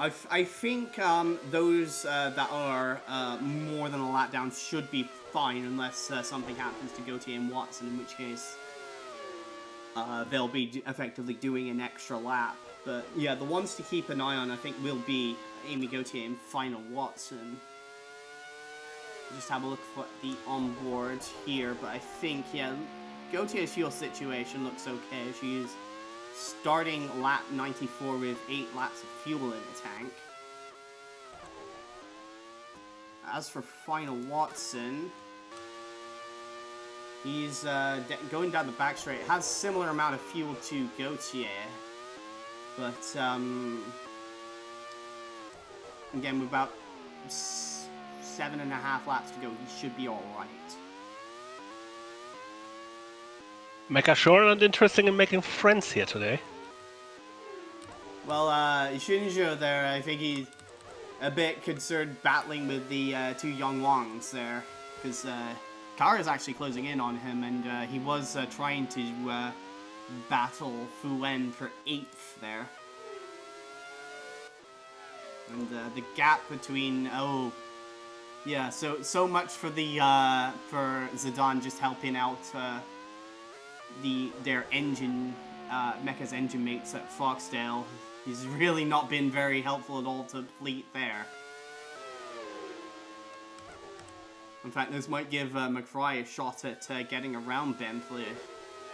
I think those that are more than a lap down should be fine, unless something happens to Gautier and Watson, in which case they'll be effectively doing an extra lap. But yeah, the ones to keep an eye on, I think, will be Amy Gautier and Final Watson. Just have a look for the onboard here, but I think, yeah, Gautier's fuel situation looks okay. She's starting lap 94 with 8 laps of fuel in the tank. As for Final Watson, he's going down the back straight. Has similar amount of fuel to Gautier, but again, with about 7.5 laps to go, he should be all right. Mecha sure and interesting in making friends here today. Well, Shinjo there, I think he's a bit concerned battling with the 2 young Wangs there, because Kara's actually closing in on him, and he was trying to battle Fu En for 8th there. And the gap between, yeah, so much for the for Zidane just helping out their engine, Mecha's engine mates at Foxdale. He's really not been very helpful at all to Fleet there. In fact, this might give McFry a shot at getting around Bentley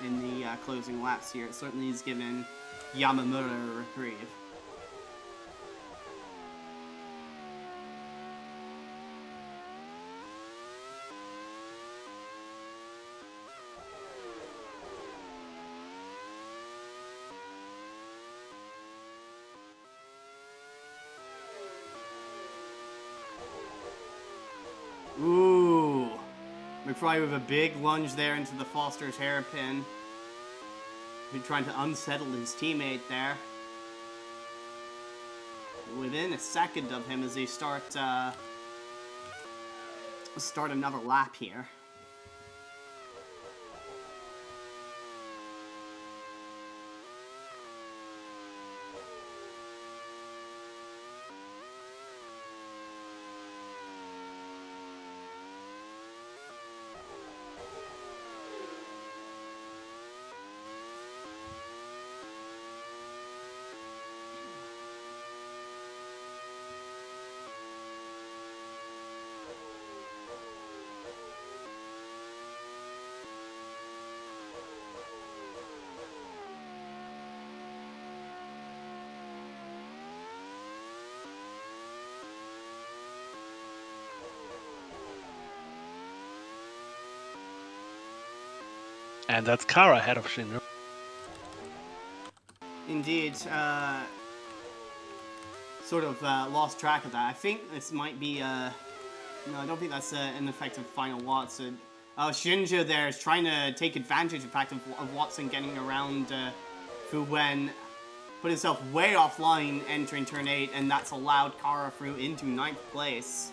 in the closing laps here. It certainly has given Yamamura a reprieve. Ooh. McFry with a big lunge there into the Foster's hairpin. Been trying to unsettle his teammate there. Within a second of him as they start another lap here. And that's Kara ahead of Shinjo. Indeed, sort of lost track of that. I think this might be, no, I don't think that's an effective final Watson. Shinjo there is trying to take advantage, in fact, of Watson getting around Fu Wen. Put himself way offline entering turn 8, and that's allowed Kara through into 9th place.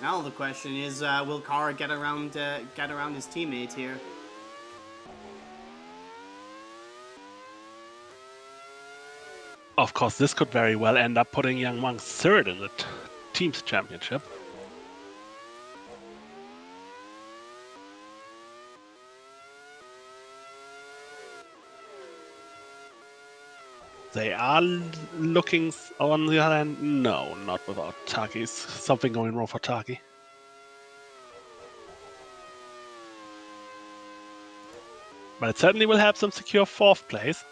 Now the question is, will Kara get around his teammate here? Of course, this could very well end up putting Young Monks third in the team's championship. They are looking on the other hand. No, not without Taki's. Something going wrong for Taki. But it certainly will help them secure 4th place.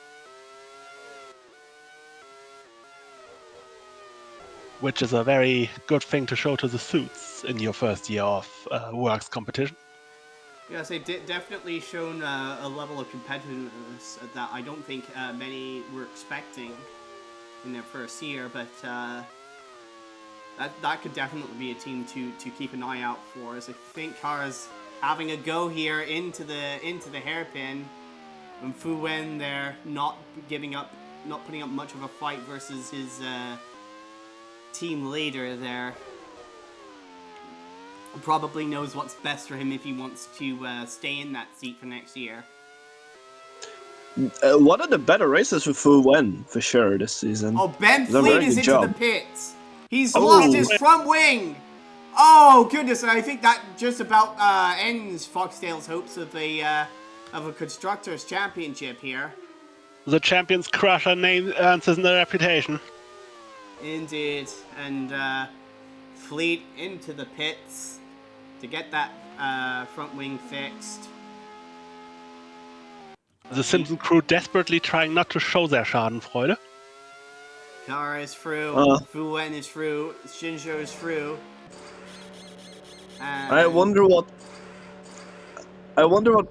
Which is a very good thing to show to the suits in your first year of works competition. Yes, they definitely shown a level of competitiveness that I don't think many were expecting in their first year, but that could definitely be a team to keep an eye out for. As I think Kara's having a go here into the hairpin, and Fu Wen there not putting up much of a fight versus his team leader there. Probably knows what's best for him if he wants to stay in that seat for next year. One of the better races for Fu Wen, for sure, this season. Oh, Ben Fleet is into the pits. He's lost his front wing. Oh, goodness, and I think that just about ends Foxdale's hopes of a Constructors Championship here. The Champions Crusher name earns his reputation. Indeed, and Fleet into the pits to get that front wing fixed. The Simpson crew desperately trying not to show their Schadenfreude. Kara is through, Fu Wen is through, Shinjo is through. I wonder what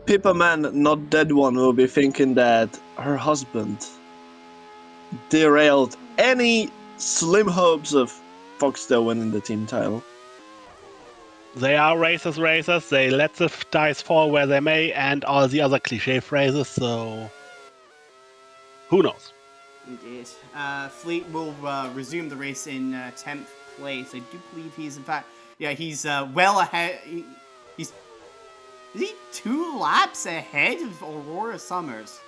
Pippa Man, not dead one, will be thinking that her husband derailed any slim hopes of Foxdale winning the team title. They are racers. They let the dice fall where they may, and all the other cliche phrases, so who knows? Indeed. Fleet will resume the race in 10th place. I do believe he's, in fact, yeah, he's well ahead. Is he 2 laps ahead of Aurora Summers?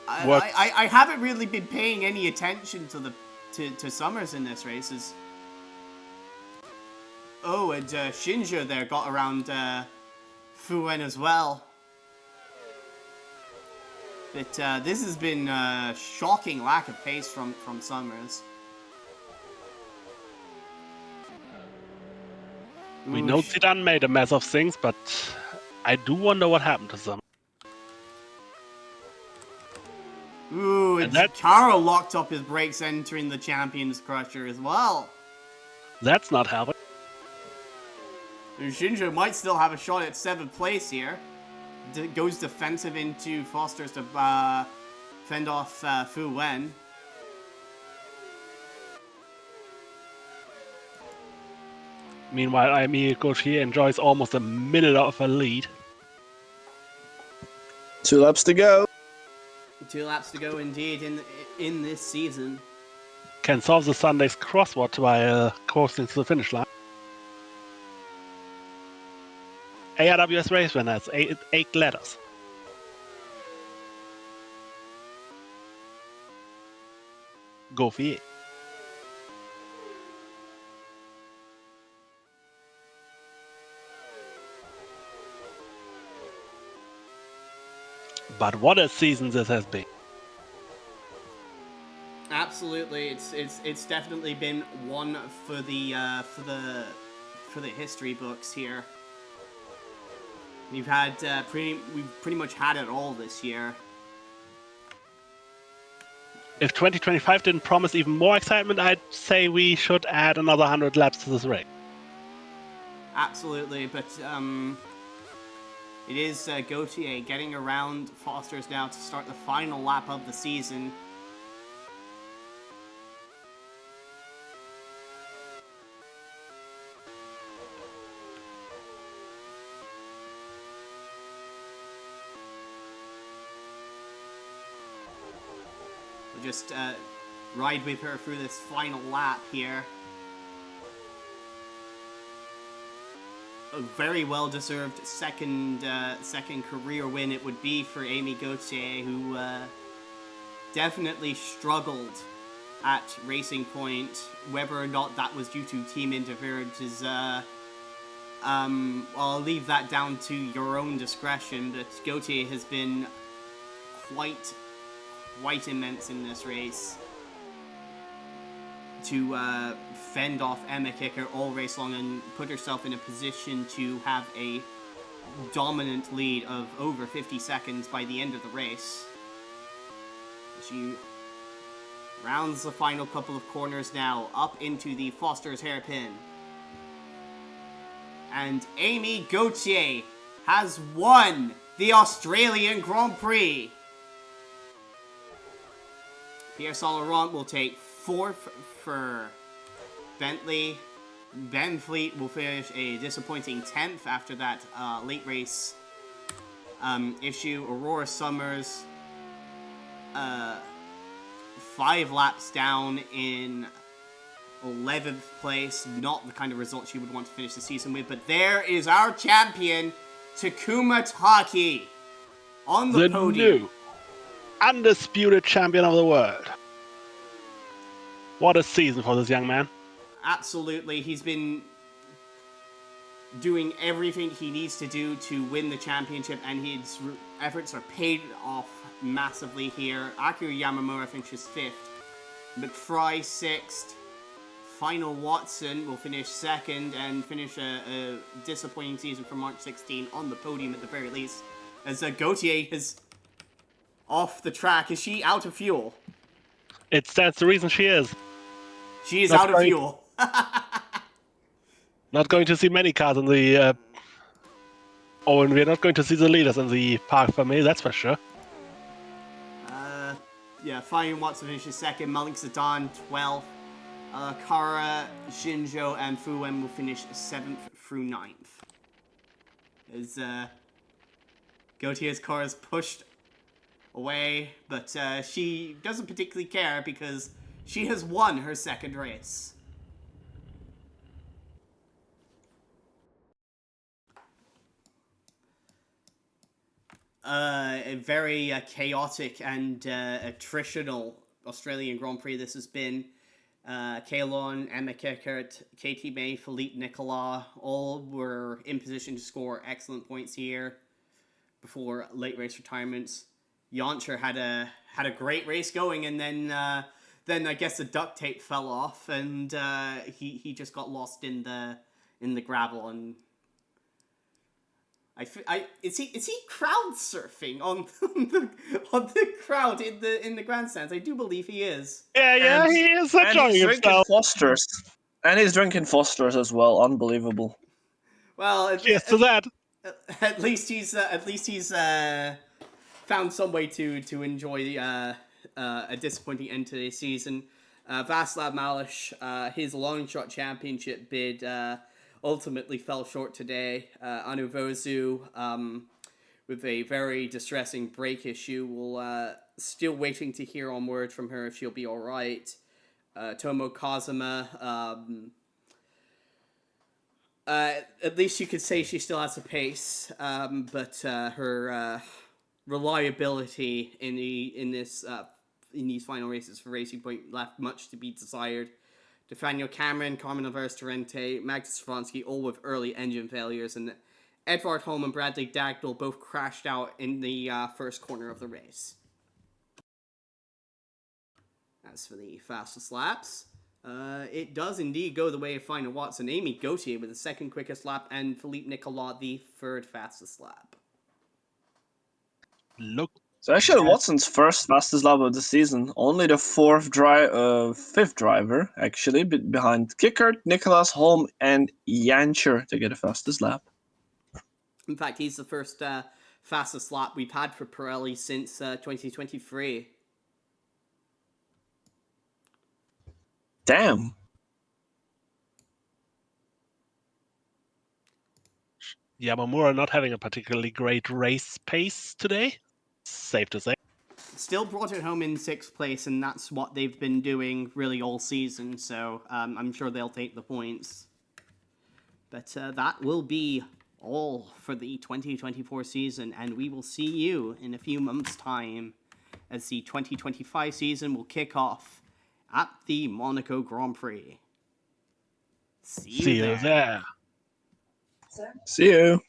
I haven't really been paying any attention to Summers in this race. Oh, and Shinjo there got around Fu Wen as well. But this has been a shocking lack of pace from Summers. We know Zidane made a mess of things, but I do wonder what happened to them. Ooh, and Kara locked up his brakes entering the Champions Crusher as well. That's not helping. And Shinjo might still have a shot at 7th place here. Goes defensive into Foster's to fend off Fu Wen. Meanwhile, Amy Gauthier enjoys almost a minute of a lead. 2 laps to go. 2 laps to go indeed in this season. Can solve the Sunday's crossword by coasting to the finish line. ARWS race winners, 8 letters. Gauthier. But what a season this has been. Absolutely, it's definitely been one for the history books here. We've pretty much had it all this year. If 2025 didn't promise even more excitement, I'd say we should add another 100 laps to this race. Absolutely, but it is Gauthier getting around Foster's now to start the final lap of the season. We'll just ride with her through this final lap here. A very well-deserved second career win it would be for Amy Gauthier, who definitely struggled at Racing Point. Whether or not that was due to team interference is, I'll leave that down to your own discretion. But Gauthier has been quite immense in this race to fend off Emma Kickert all race long and put herself in a position to have a dominant lead of over 50 seconds by the end of the race. She rounds the final couple of corners now, up into the Foster's hairpin. And Amy Gauthier has won the Australian Grand Prix. Pierre Saint-Laurent will take 4th for Bentley. Ben Fleet will finish a disappointing 10th after that late race issue. Aurora Summers, 5 laps down in 11th place. Not the kind of result she would want to finish the season with. But there is our champion, Takuma Taki, on the podium. New undisputed champion of the world. What a season for this young man. Absolutely. He's been doing everything he needs to do to win the championship, and his efforts are paid off massively here. Akira Yamamura finishes 5th. McFry 6th. Final Watson will finish 2nd and finish a disappointing season for March 16 on the podium at the very least. As Gauthier is off the track. Is she out of fuel? That's the reason she is. She is out of fuel. Not going to see many cars in the... Oh, and we're not going to see the leaders in the Parc Fermé, that's for sure. Yeah, Fine Watson finishes 2nd. Malik Zidane 12th. Kara, Shinjo, and Fuwen will finish 7th through 9th. As Gauthier's car is pushed away, but she doesn't particularly care because she has won her 2nd race. A very chaotic and attritional Australian Grand Prix this has been. Kalon, Emma Kickert, Katie May, Phillippe, Nicolas, all were in position to score excellent points here before late race retirements. Yoncher had a great race going, and then I guess the duct tape fell off, and he just got lost in the gravel. And is he crowd surfing on the crowd in the grandstands? I do believe he is. Yeah, he is enjoying himself. Foster's. And he's drinking Foster's as well. Unbelievable. Well, Cheers to that. At least he's found some way to enjoy a disappointing end to the season. Vaclav Malsyz, his long shot championship bid ultimately fell short today. Anuvozu, with a very distressing brake issue, will still waiting to hear on word from her if she'll be all right. Tomo Kazuma, at least you could say she still has a pace, but her reliability in these final races for Racing Point left much to be desired. Nathaniel Cameron, Carmen Alvarez-Torrente, Magnus Stravinsky, all with early engine failures, and Edvard Holm and Bradley Dagnall both crashed out in the first corner of the race. As for the fastest laps, it does indeed go the way of Final Watson. Amy Gauthier with the second quickest lap, and Philippe Nicolas the third fastest lap. Look. So actually, Watson's first fastest lap of the season. Only the fifth driver, actually, behind Kickert, Nicolas, Holm, and Jancher to get the fastest lap. In fact, he's the first fastest lap we've had for Pirelli since 2023. Damn. Yamamura not having a particularly great race pace today. Safe to say. Still brought it home in 6th place, and that's what they've been doing really all season, so I'm sure they'll take the points. But that will be all for the 2024 season, and we will see you in a few months' time as the 2025 season will kick off at the Monaco Grand Prix. See you there. See you.